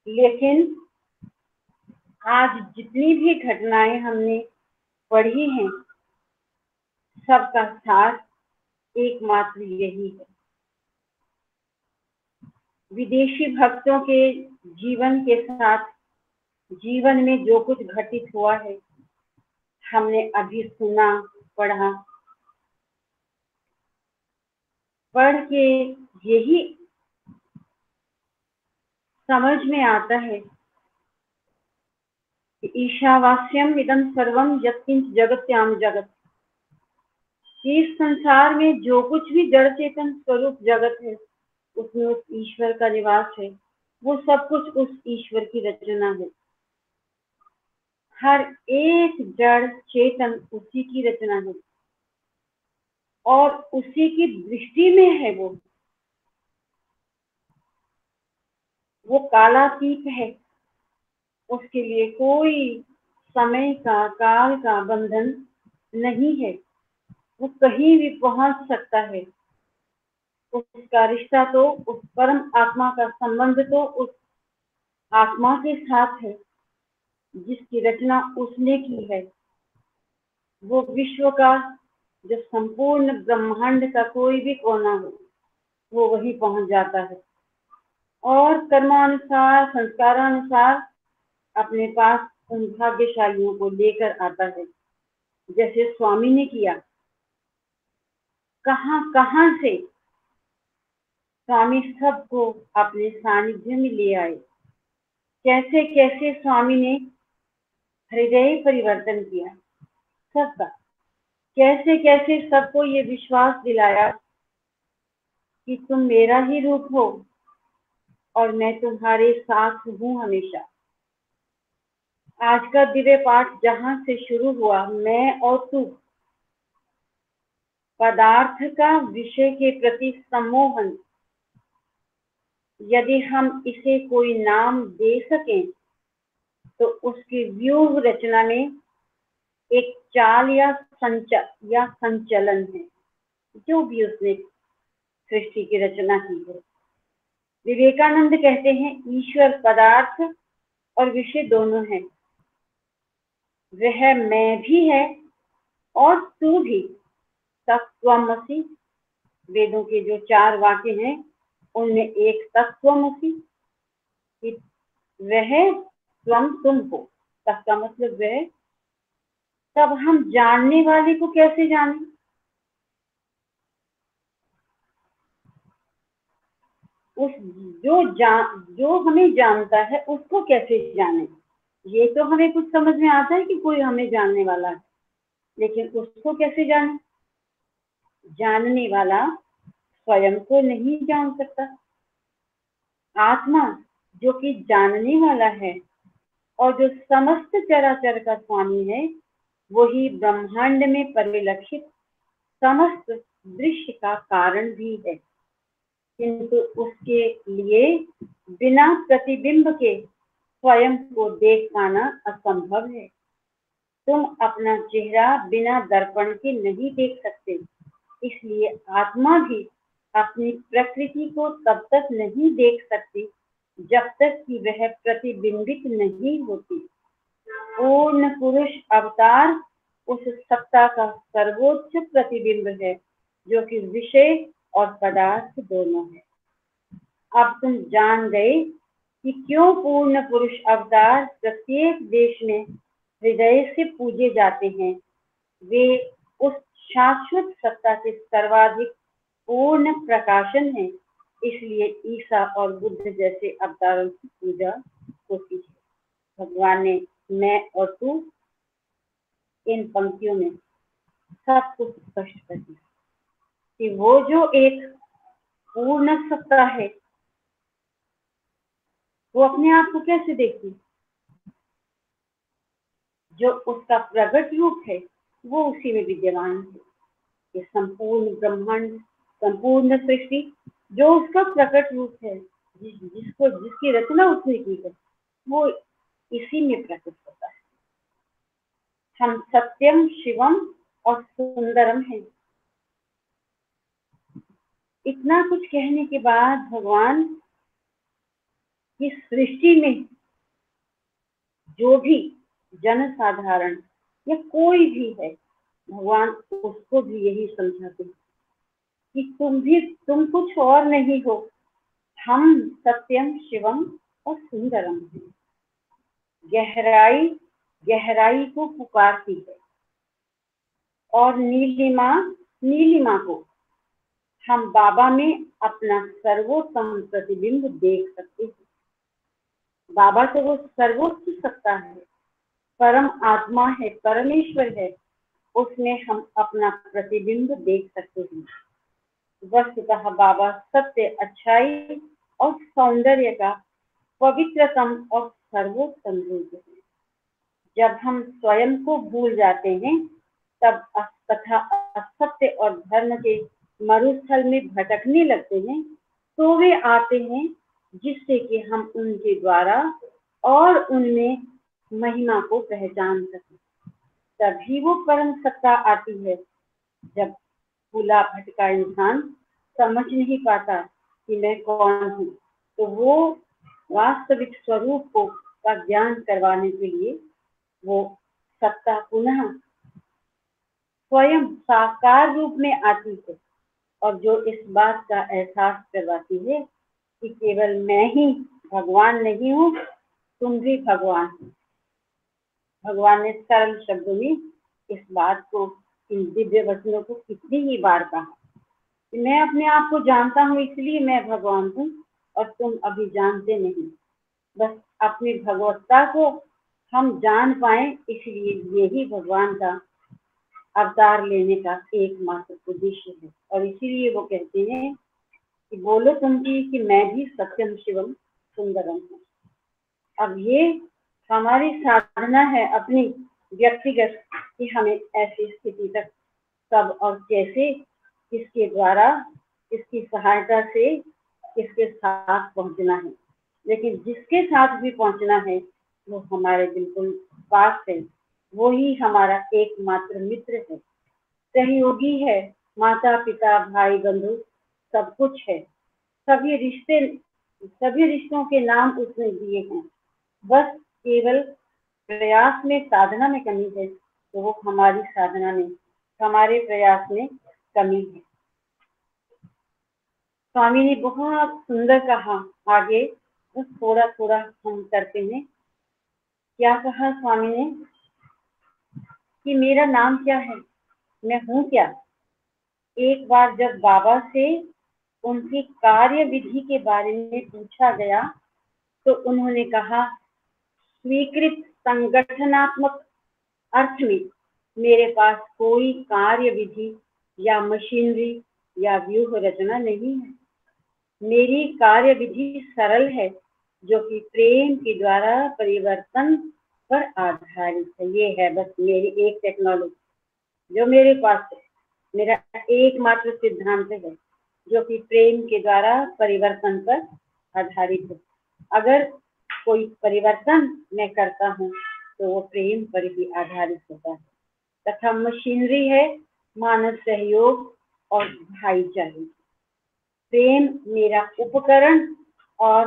लेकिन आज जितनी भी घटनाएं हमने पढ़ी हैं, सबका सार एकमात्र यही है। विदेशी भक्तों के जीवन के साथ जीवन में जो कुछ घटित हुआ है, हमने अभी सुना, पढ़ा। पढ़ के यही समझ में आता है कि ईशावास्यम इदं सर्वम यत्किंच जगत्याम जगत। इस संसार में जो कुछ भी जड़ चेतन स्वरूप जगत है, उसमें उस ईश्वर का निवास है। वो सब कुछ उस ईश्वर की रचना है। हर एक जड़ चेतन उसी की रचना है और उसी की दृष्टि में है। वो कालातीत है। उसके लिए कोई समय का, काल का बंधन नहीं है। वो कहीं भी पहुंच सकता है। उसका रिश्ता तो, उस परम आत्मा का संबंध तो उस आत्मा के साथ है जिसकी रचना उसने की है। वो विश्व का, जो संपूर्ण ब्रह्मांड का कोई भी कोना हो, वो वहीं पहुंच जाता है और कर्मानुसार, संस्कारानुसार अपने पास उन भाग्यशालियों को लेकर आता है, जैसे स्वामी ने किया। कहां कहां से स्वामी सबको अपने सानिध्य में ले आए। कैसे कैसे स्वामी ने हृदय परिवर्तन किया सबका। कैसे कैसे सबको ये विश्वास दिलाया कि तुम मेरा ही रूप हो और मैं तुम्हारे साथ हूँ हमेशा। आज का दिव्य पाठ जहां से शुरू हुआ, मैं और तू, पदार्थ का विषय के प्रति सम्मोहन, यदि हम इसे कोई नाम दे सकें तो उसकी व्यूह रचना में एक चाल या संचलन है, जो भी उसने सृष्टि की रचना की है। विवेकानंद कहते हैं, ईश्वर पदार्थ और विषय दोनों है। वह मैं भी है और तू भी तत्त्वमसि। वेदों के जो 4 वाक्य हैं उनमें एक तत्त्वमसि, कि वह तुम हो। तत् का मतलब वह। तब हम जानने वाले को कैसे जाने? उस जो हमें जानता है उसको कैसे जाने? ये तो हमें कुछ समझ में आता है कि कोई हमें जानने वाला है, लेकिन उसको कैसे जाने? जानने वाला स्वयं को नहीं जान सकता। आत्मा जो कि जानने वाला है और जो समस्त चराचर का स्वामी है, वही ब्रह्मांड में परिलक्षित समस्त दृश्य का कारण भी है, किंतु उसके लिए बिना प्रतिबिंब के स्वयं को देख पाना असंभव है। तुम अपना चेहरा बिना दर्पण के नहीं देख सकते, इसलिए आत्मा भी अपनी प्रकृति को तब तक नहीं देख सकती जब तक कि वह प्रतिबिंबित नहीं होती। पूर्ण पुरुष अवतार उस सत्ता का सर्वोच्च प्रतिबिंब है, जो कि विषय और पदार्थ दोनों है। अब तुम जान गए कि क्यों पूर्ण पुरुष अवतार प्रत्येक देश में हृदय से पूजे जाते हैं। वे उस शाश्वत सत्ता के सर्वाधिक पूर्ण प्रकाशन है, इसलिए ईसा और बुद्ध जैसे अवतारों की पूजा होती है। भगवान ने मैं और तू इन पंक्तियों में सब कुछ स्पष्ट कर दिया कि वो जो एक पूर्ण सत्ता है, वो अपने आप को कैसे देखती? जो उसका प्रकट रूप है वो उसी में विद्यमान है। ये संपूर्ण ब्रह्मांड, संपूर्ण सृष्टि जो उसका प्रकट रूप है, जिसकी रचना उसने की है, वो इसी में प्रकट होता है। हम सत्यम शिवम और सुंदरम है। इतना कुछ कहने के बाद भगवान की सृष्टि में जो भी जनसाधारण या कोई भी है, भगवान उसको भी यही समझाते हैं कि तुम कुछ और नहीं हो, हम सत्यम शिवम और सुंदरम है। गहराई को पुकारती है और नीलिमा को हम बाबा में अपना सर्वोत्तम प्रतिबिंब देख सकते हैं। बाबा तो वो सर्वोच्च सत्ता है, परम आत्मा है, परमेश्वर है, उसमें हम अपना प्रतिबिंब देख सकते हैं। वस्तुतः बाबा सत्य, अच्छाई और सौंदर्य का पवित्रतम और सर्वोत्तम रूप है। जब हम स्वयं को भूल जाते हैं, तब तथा असत्य और धर्म के मरुस्थल में भटकने लगते हैं, तो वे आते हैं जिससे कि हम उनके द्वारा और उनमें महिमा को पहचान सकें। तभी वो परम सत्ता आती है। जब भूला भटका इंसान समझ नहीं पाता कि मैं कौन हूँ, तो वो वास्तविक स्वरूप का ज्ञान करवाने के लिए वो सत्ता पुनः स्वयं साकार रूप में आती है, और जो इस बात का एहसास करवाती है कि केवल मैं ही भगवान नहीं हूँ, तुम भी भगवान हो। भगवान ने सरल शब्दों में इस बात को, इन दिव्य वचनों को कितनी ही बार कहा कि मैं अपने आप को जानता हूँ, इसलिए मैं भगवान हूँ और तुम अभी जानते नहीं। बस अपनी भगवत्ता को हम जान पाए, इसलिए यही भगवान का अवतार लेने का एकमात्र उद्देश्य है। और इसीलिए वो कहते हैं कि बोलो तुम भी कि मैं भी सत्यम शिवम सुंदरम हूँ। अब ये हमारी साधना है अपनी व्यक्तिगत, कि हमें ऐसी स्थिति तक कब और कैसे, किसके द्वारा, किसकी सहायता से, किसके साथ पहुंचना है। लेकिन जिसके साथ भी पहुंचना है वो हमारे बिल्कुल पास है, वो ही हमारा एकमात्र मित्र है, सहयोगी है, माता पिता भाई बंधु सब कुछ है। सभी रिश्तों के नाम उसने दिए हैं। बस केवल प्रयास में, साधना में कमी है, तो वो हमारी साधना में हमारे प्रयास में कमी है। स्वामी ने बहुत सुंदर कहा, आगे बस थोड़ा थोड़ा हम करते हैं। क्या कहा स्वामी ने कि मेरा नाम क्या है, मैं हूँ क्या। एक बार जब बाबा से उनकी कार्य विधि के बारे में पूछा गया तो उन्होंने कहा, स्वीकृत संगठनात्मक अर्थ में मेरे पास कोई कार्य विधि या मशीनरी या व्यूह रचना नहीं है। मेरी कार्य विधि सरल है, जो कि प्रेम के द्वारा परिवर्तन पर आधारित है। ये है बस मेरी एक टेक्नोलॉजी जो मेरे पास है, मेरा एकमात्र सिद्धांत है, जो कि प्रेम के द्वारा परिवर्तन पर आधारित है। अगर कोई परिवर्तन मैं करता हूँ तो वो प्रेम पर ही आधारित होता है। तथा मशीनरी है मानव सहयोग और भाईचारे। प्रेम मेरा उपकरण और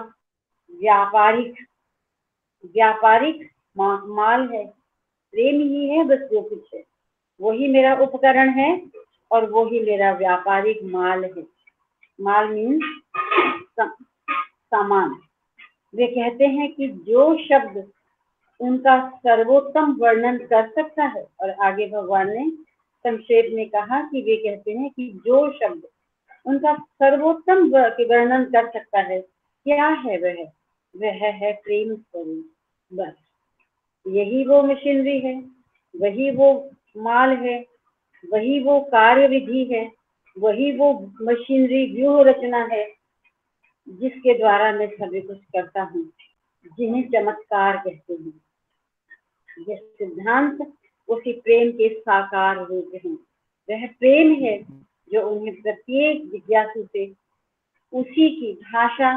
व्यापारिक माल है। प्रेम ही है बस जो कुछ है, वही मेरा उपकरण है और वही मेरा व्यापारिक माल है। माल मीन्स सामान। वे कहते हैं कि जो शब्द उनका सर्वोत्तम वर्णन कर सकता है, और आगे भगवान ने संक्षेप में कहा कि वे कहते हैं कि जो शब्द उनका सर्वोत्तम वर्णन कर सकता है, क्या है वह है प्रेम स्वरूप। बस यही वो मशीनरी है, वही वो माल है, वही वो कार्य विधि है, वही वो मशीनरी व्यूह रचना है जिसके द्वारा मैं सभी कुछ करता हूँ, जिन्हें चमत्कार कहते हैं। यह सिद्धांत उसी प्रेम के साकार रूप हैं। वह प्रेम है जो उन्हें प्रत्येक जिज्ञासु से उसी की भाषा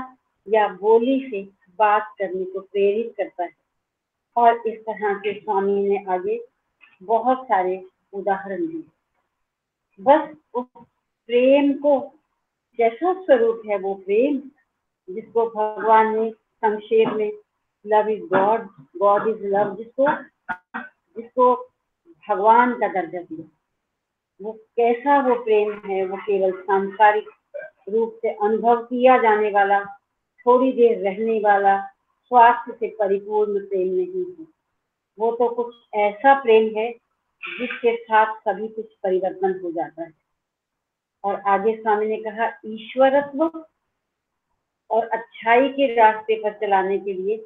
या बोली से बात करने को प्रेरित करता है। और इस तरह से स्वामी ने आगे बहुत सारे उदाहरण दिए। बस उस प्रेम को जैसा स्वरूप है, वो प्रेम जिसको भगवान ने संक्षेप में love is God, God is love, जिसको भगवान का दर्जा दिया, वो कैसा वो प्रेम है। वो केवल सांसारिक रूप से अनुभव किया जाने वाला, थोड़ी देर रहने वाला, स्वास्थ्य से परिपूर्ण प्रेम नहीं है। वो तो कुछ ऐसा प्रेम है जिसके साथ सभी कुछ परिवर्तन हो जाता है। और आगे स्वामी ने कहा, ईश्वरत्व और अच्छाई के रास्ते पर चलाने के लिए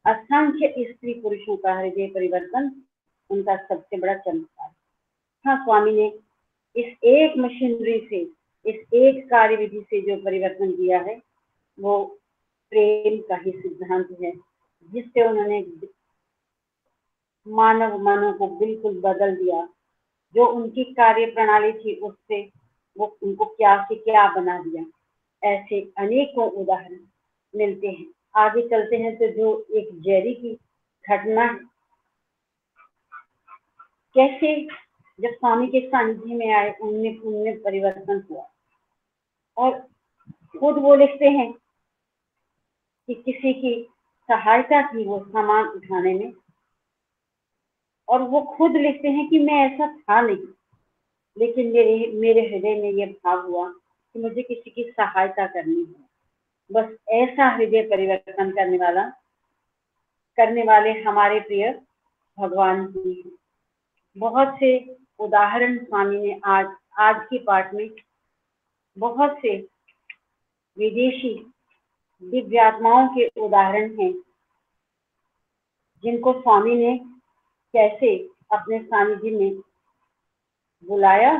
असंख्य स्त्री पुरुषों का हृदय परिवर्तन उनका सबसे बड़ा चमत्कार। हाँ, स्वामी ने इस एक मशीनरी से, इस एक कार्य विधि से जो परिवर्तन किया है, वो प्रेम का ही सिद्धांत है, जिससे उन्होंने मानव मनों को बिल्कुल बदल दिया। जो उनकी कार्य प्रणाली थी उससे वो उनको क्या से क्या बना दिया। ऐसे अनेकों उदाहरण मिलते हैं। आगे चलते हैं तो जो एक जेरी की घटना है, कैसे जब स्वामी के सानिध्य में आए उनमें परिवर्तन हुआ। और खुद वो लिखते हैं कि किसी की सहायता की वो सामान उठाने में, और वो खुद लिखते हैं कि मैं ऐसा था नहीं, लेकिन मेरे हृदय में ये भाव हुआ कि मुझे किसी की सहायता करनी है। बस ऐसा हृदय परिवर्तन करने वाले हमारे प्रिय भगवान ही हैं। बहुत से उदाहरण स्वामी ने आज के पाठ में बहुत से विदेशी दिव्यात्माओं के उदाहरण हैं, जिनको स्वामी ने कैसे अपने सानिध्य में बुलाया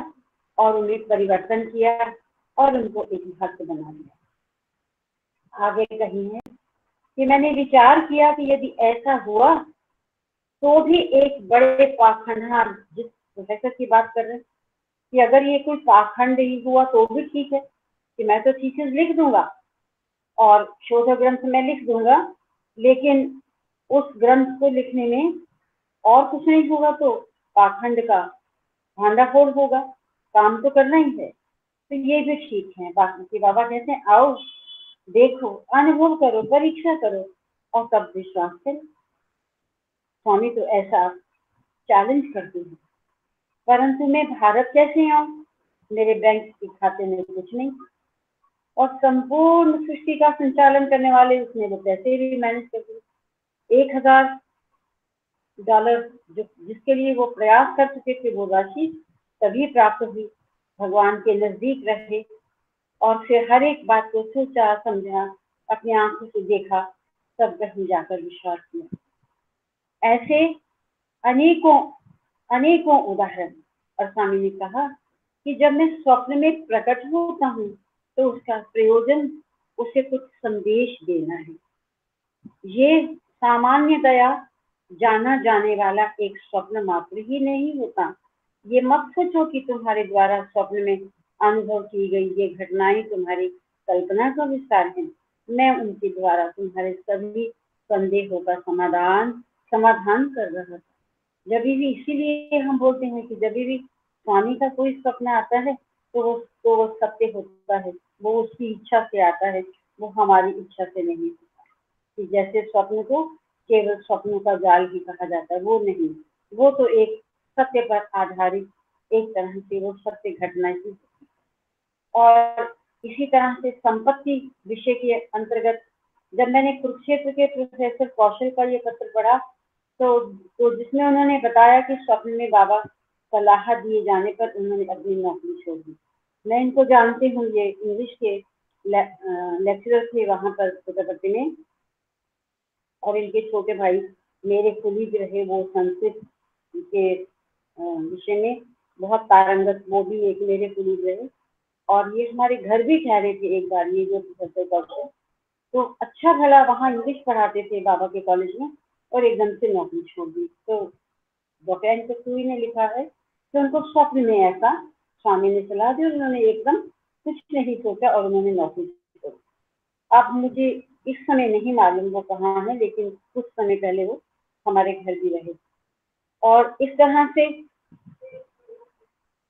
और उन्हें परिवर्तन किया और उनको एक भक्त बना दिया। आगे कही है कि मैंने विचार किया कि यदि ऐसा हुआ तो भी एक बड़े पाखंड, जिस प्रोफेसर की बात कर रहे हैं, कि अगर ये कोई पाखंड ही हुआ तो भी ठीक है, कि मैं तो थीसिस लिख दूंगा और शोध ग्रंथ में लिख दूंगा, लेकिन उस ग्रंथ को लिखने में और कुछ नहीं होगा तो पाखंड का भांडाफोड़ होगा, काम तो करना ही है। तो ये भी ठीक है। बाकी बाबा कहते हैं, आओ देखो, अनुभव करो, परीक्षा करो और तब विश्वास करो। स्वामी तो ऐसा चैलेंज करते हैं। परंतु मैं भारत कैसे आऊं? मेरे बैंक के खाते में कुछ नहीं, और संपूर्ण सृष्टि का संचालन करने वाले उसने वो पैसे भी मैनेज कर दिए। $1000 जो जिसके लिए वो प्रयास कर चुके थे, वो राशि तभी प्राप्त हुई। भगवान के नजदीक रहे और फिर हर एक बात को सोचा समझा, अपनी आंखों से देखा, तब कहीं जाकर विश्वास किया। ऐसे अनेकों अनेकों उदाहरण। और स्वामी ने कहा कि जब मैं स्वप्न में प्रकट होता हूँ तो उसका प्रयोजन उसे कुछ संदेश देना है। ये सामान्यतया जाना जाने वाला एक स्वप्न मात्र ही नहीं होता। ये मत सोचो कि तुम्हारे द्वारा स्वप्न में अनुभव की गई ये घटनाएं तुम्हारी कल्पना का विस्तार है। मैं उनके द्वारा तुम्हारे सभी संदेहों का समाधान कर रहा था। जब भी, इसीलिए हम बोलते हैं कि जब भी स्वामी का कोई स्वप्न आता है तो वो सत्य होता है, वो उसकी इच्छा से आता है, वो हमारी इच्छा से नहीं होता। कि जैसे स्वप्न को केवल स्वप्नों का जाल ही कहा जाता है, वो नहीं, वो तो एक सत्य पर आधारित एक तरह से वो सत्य घटना ही होती है। और इसी तरह से संपत्ति विषय के अंतर्गत जब मैंने कुरुक्षेत्र के प्रोफेसर कौशल का ये पत्र पढ़ा तो जिसमें उन्होंने बताया कि स्वप्न में बाबा सलाह दिए जाने पर उन्होंने अपनी नौकरी छोड़ दी। मैं इनको जानती हूँ, ये इंग्लिश के लेक्चरर थे वहां पर पुट्टपर्ती में, और इनके छोटे भाई मेरे कुलीग रहे, वो संस्कृत के विषय में बहुत पारंगत, वो भी एक मेरे कुलीग रहे। और ये हमारे घर भी ठहरे थे एक बार, ये जो प्रोफेसर कौशल, तो अच्छा भला वहाँ इंग्लिश पढ़ाते थे बाबा के कॉलेज में, और एकदम से नौकरी छोड़ दी। तो डॉक्टर कस्तूरी ने लिखा है कि उनको स्वप्न में ऐसा स्वामी ने सलाह दी और उन्होंने एकदम कुछ नहीं सोचा और उन्होंने नौकरी छोड़ दी। अब मुझे इस समय नहीं मालूम वो कहाँ है, लेकिन कुछ समय पहले वो हमारे घर भी रहे। और इस तरह से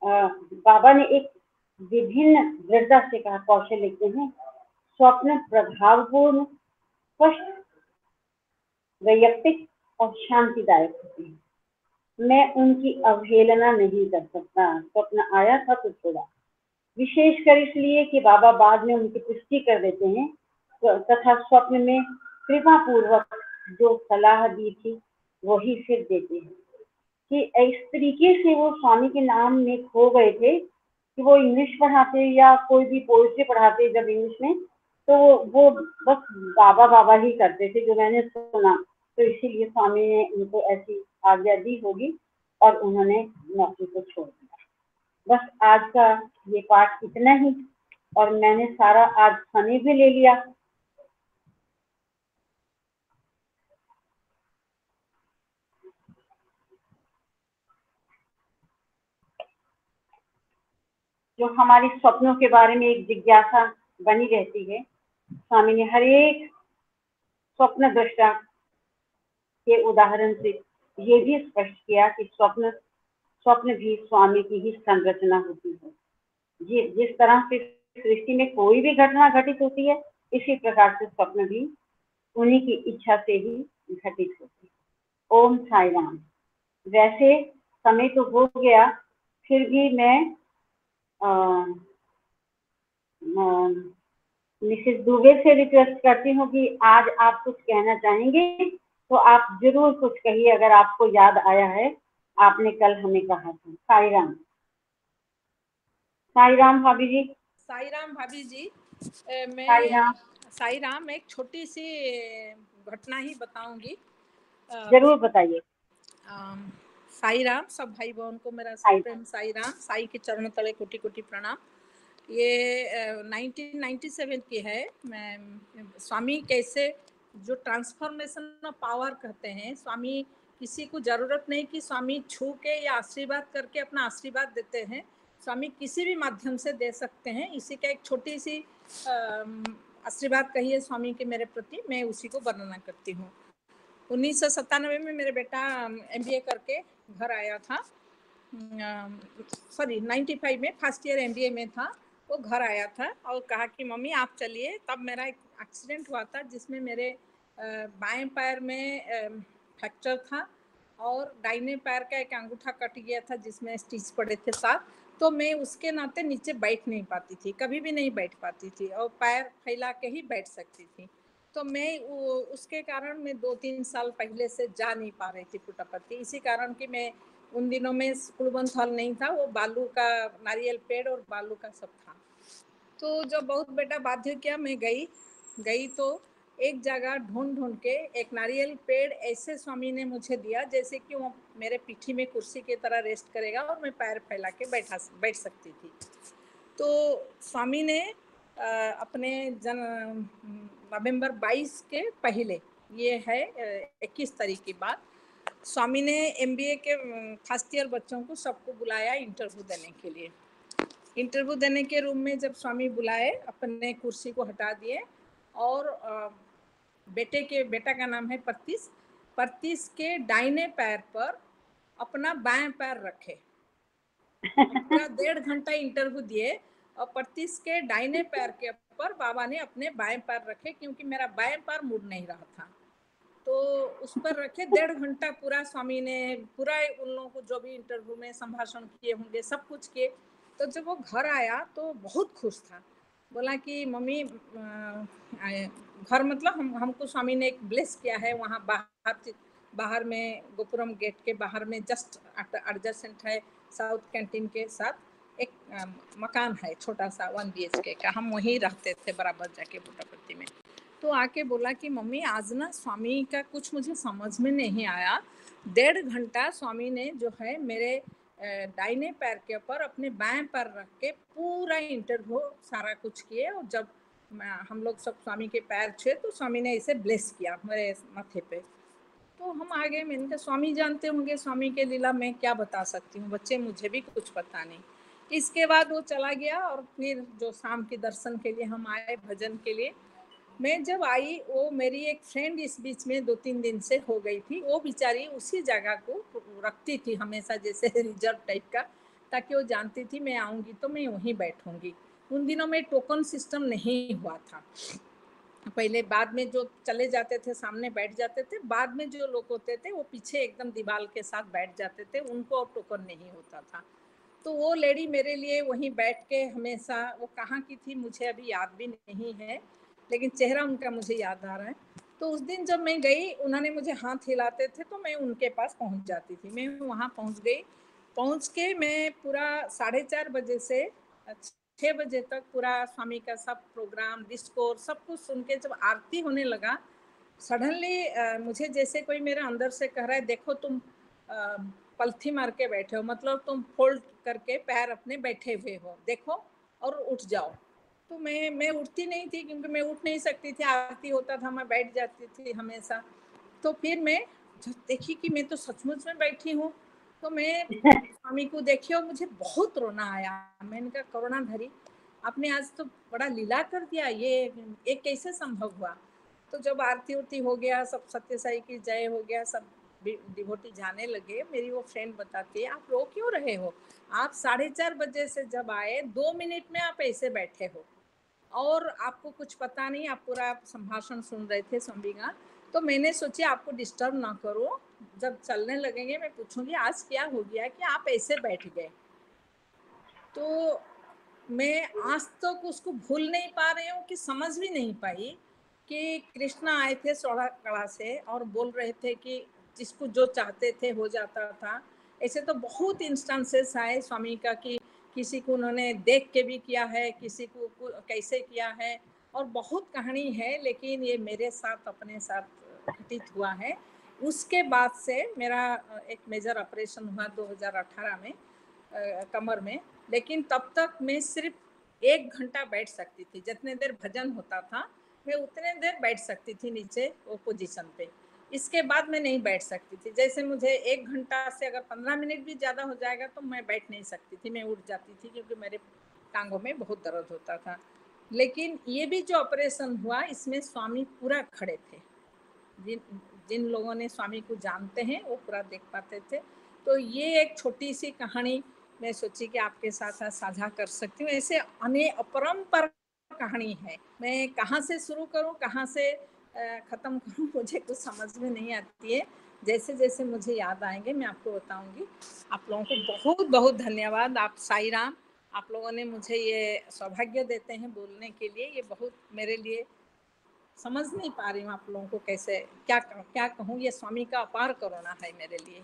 बाबा ने एक विभिन्न दृढ़ता से कहा, कौशल लिखते हैं, स्वप्न प्रभावपूर्ण, स्पष्ट, वैयक्तिक और शांतिदायक होते हैं। मैं उनकी अवहेलना नहीं कर सकता। स्वप्न आया था तो छोड़ा, विशेषकर इसलिए कि बाबा बाद में उनकी पुष्टि कर देते हैं तथा स्वप्न में कृपा पूर्वक जो सलाह दी थी वही फिर देते हैं। कि इस तरीके से वो स्वामी के नाम में खो गए थे कि वो इंग्लिश पढ़ाते या कोई भी पोएट्री पढ़ाते जब इंग्लिश में, तो वो बस बाबा बाबा ही करते थे, जो मैंने सुना। तो इसीलिए स्वामी ने उनको ऐसी आज्ञा दी होगी और उन्होंने नौकरी को छोड़ दिया। बस आज का ये पाठ इतना ही, और मैंने सारा आज समय भी ले लिया। जो हमारी स्वप्नों के बारे में एक जिज्ञासा बनी रहती है, स्वामी ने हर एक स्वप्न दृष्टा के उदाहरण से ये भी स्पष्ट किया कि स्वप्न भी स्वामी की ही संरचना होती है। जिस तरह से सृष्टि में कोई भी घटना घटित होती है, इसी प्रकार से स्वप्न भी उन्हीं की इच्छा से ही घटित होती है। ओम साई राम। वैसे समय तो हो गया, फिर भी मैं मिसेस दुबे से रिक्वेस्ट करती हूँ कि आज आप कुछ कहना चाहेंगे तो आप जरूर कुछ कहिए, अगर आपको याद आया है, आपने कल हमें कहा था। साई राम। साई राम भाभी जी। साई राम भाभी जी। मैं साई राम। साई राम एक छोटी सी घटना ही बताऊंगी। जरूर बताइए। साई राम, सब भाई बहन को मेरा प्रेम साई राम। साई के चरण तले कोटि कोटि प्रणाम। ये 1997 की है। मैं स्वामी कैसे जो ट्रांसफॉर्मेशन ऑफ पावर कहते हैं, स्वामी किसी को ज़रूरत नहीं कि स्वामी छू के या आशीर्वाद करके अपना आशीर्वाद देते हैं, स्वामी किसी भी माध्यम से दे सकते हैं। इसी का एक छोटी सी आशीर्वाद कहिए स्वामी के मेरे प्रति, मैं उसी को वर्णना करती हूँ। 1997 में मेरे बेटा MBA करके घर आया था। सॉरी 95 में फर्स्ट ईयर MBA में था। वो घर आया था और कहा कि मम्मी आप चलिए। तब मेरा एक एक्सीडेंट हुआ था जिसमें मेरे बाएं पैर में फ्रैक्चर था और दाहिने पैर का एक अंगूठा कट गया था जिसमें स्टिच पड़े थे 7, तो मैं उसके नाते नीचे बैठ नहीं पाती थी, कभी भी नहीं बैठ पाती थी और पैर फैला के ही बैठ सकती थी। तो मैं उसके कारण मैं 2-3 साल पहले से जा नहीं पा रही थी पुट्टपर्ती, इसी कारण कि मैं उन दिनों में कुलबंद हॉल नहीं था, वो बालू का नारियल पेड़ और बालू का सब था। तो जब बहुत बेटा बाध्य किया, मैं गई तो एक जगह ढूंढ के एक नारियल पेड़ ऐसे स्वामी ने मुझे दिया जैसे कि वो मेरे पीठी में कुर्सी की तरह रेस्ट करेगा और मैं पैर फैला के बैठ सकती थी। तो स्वामी ने अपने नवंबर 22 के पहले, ये है 21 तारीख की बात, स्वामी ने MBA के फर्स्ट ईयर बच्चों को सबको बुलाया इंटरव्यू देने के लिए। इंटरव्यू देने के रूम में जब स्वामी बुलाए, अपने कुर्सी को हटा दिए और बेटा का नाम है पर्तीस के दाहिने पैर पर अपना बाएं पैर रखे। पूरा 1.5 घंटा इंटरव्यू दिए और पर्तीस के दाहिने पैर के ऊपर बाबा ने अपने बाएं पैर रखे, क्योंकि मेरा बाएं पैर मुड़ नहीं रहा था, तो उस पर रखे 1.5 घंटा पूरा स्वामी ने पूरा उन लोगों को जो भी इंटरव्यू में संभाषण किए होंगे सब कुछ किए। तो जब वो घर आया तो बहुत खुश था, बोला कि मम्मी घर मतलब हमको स्वामी ने एक ब्लेस किया है, वहाँ बाहर में गोपुरम गेट के बाहर में जस्ट एडजेसेंट है साउथ कैंटीन के साथ एक मकान है छोटा सा 1 BHK का, हम वहीं रहते थे बराबर जाके पुट्टपर्ती में। तो आके बोला कि मम्मी आज ना स्वामी का कुछ मुझे समझ में नहीं आया, 1.5 घंटा स्वामी ने जो है मेरे दाहिने पैर के ऊपर अपने बाएं पैर रख के पूरा इंटरव्यू सारा कुछ किए, और जब हम लोग सब स्वामी के पैर छुए तो स्वामी ने इसे ब्लेस किया मेरे माथे पे। तो हम आगे, मैंने कहा स्वामी जानते होंगे स्वामी के लीला, मैं क्या बता सकती हूँ बच्चे, मुझे भी कुछ पता नहीं। इसके बाद वो चला गया और फिर जो शाम के दर्शन के लिए हम आए भजन के लिए, मैं जब आई वो मेरी एक फ्रेंड इस बीच में 2-3 दिन से हो गई थी, वो बेचारी उसी जगह को रखती थी हमेशा जैसे रिजर्व टाइप का, ताकि वो जानती थी मैं आऊँगी तो मैं वहीं बैठूंगी। उन दिनों में टोकन सिस्टम नहीं हुआ था, पहले बाद में जो चले जाते थे सामने बैठ जाते थे, बाद में जो लोग होते थे वो पीछे एकदम दीवार के साथ बैठ जाते थे, उनको और टोकन नहीं होता था। तो वो लेडी मेरे लिए वहीं बैठ के हमेशा, वो कहाँ की थी मुझे अभी याद भी नहीं है, लेकिन चेहरा उनका मुझे याद आ रहा है। तो उस दिन जब मैं गई, उन्होंने मुझे हाथ हिलाते थे तो मैं उनके पास पहुंच जाती थी। मैं वहाँ पहुंच गई, पहुंच के मैं पूरा 4:30 बजे से 6 बजे तक पूरा स्वामी का सब प्रोग्राम डिस्कोर्स सब कुछ सुन के, जब आरती होने लगा सडनली मुझे जैसे कोई मेरे अंदर से कह रहा है देखो तुम पलथी मार के बैठे हो, मतलब तुम फोल्ड करके पैर अपने बैठे हुए हो, देखो और उठ जाओ। तो मैं उठती नहीं थी क्योंकि मैं उठ नहीं सकती थी, आरती होता था मैं बैठ जाती थी हमेशा। तो फिर मैं देखी कि मैं तो सचमुच में बैठी हूँ, तो मैं स्वामी को देखी और मुझे बहुत रोना आया। मैंने कहा करुणाधरी आपने आज तो बड़ा लीला कर दिया, ये कैसे संभव हुआ। तो जब आरती उरती हो गया, सब सत्य साई की जय हो गया, सब डिवोटी जाने लगे, मेरी वो फ्रेंड बताती है आप रो क्यों रहे हो, आप 4:30 बजे से जब आए 2 मिनट में आप ऐसे बैठे हो और आपको कुछ पता नहीं, आप पूरा संभाषण सुन रहे थे स्वामी का। तो मैंने सोची आपको डिस्टर्ब ना करो, जब चलने लगेंगे मैं पूछूंगी आज क्या हो गया कि आप ऐसे बैठ गए। तो मैं आज तक तो उसको भूल नहीं पा रही हूँ कि समझ भी नहीं पाई कि कृष्णा आए थे 16 कला से और बोल रहे थे कि जिसको जो चाहते थे हो जाता था। ऐसे तो बहुत इंस्टेंसेस आए स्वामी का कि किसी को उन्होंने देख के भी किया है, किसी को कैसे किया है, और बहुत कहानी है, लेकिन ये मेरे साथ अपने साथ घटित हुआ है। उसके बाद से मेरा एक मेजर ऑपरेशन हुआ 2018 में कमर में, लेकिन तब तक मैं सिर्फ 1 घंटा बैठ सकती थी, जितने देर भजन होता था मैं उतने देर बैठ सकती थी नीचे वो पोजीशन पे, इसके बाद मैं नहीं बैठ सकती थी। जैसे मुझे 1 घंटा से अगर 15 मिनट भी ज़्यादा हो जाएगा तो मैं बैठ नहीं सकती थी, मैं उठ जाती थी क्योंकि मेरे टांगों में बहुत दर्द होता था। लेकिन ये भी जो ऑपरेशन हुआ इसमें स्वामी पूरा खड़े थे, जिन लोगों ने स्वामी को जानते हैं वो पूरा देख पाते थे। तो ये एक छोटी सी कहानी मैं सोची कि आपके साथ साझा कर सकती हूँ। ऐसे अपरंपार कहानी है, मैं कहाँ से शुरू करूँ कहाँ से ख़त्म करूँ मुझे कुछ समझ में नहीं आती है। जैसे जैसे मुझे याद आएंगे मैं आपको बताऊंगी। आप लोगों को बहुत बहुत धन्यवाद। आप साई राम, आप लोगों ने मुझे ये सौभाग्य देते हैं बोलने के लिए। ये बहुत मेरे लिए समझ नहीं पा रही हूँ आप लोगों को कैसे क्या कहूँ। ये स्वामी का अपार करुणा है मेरे लिए।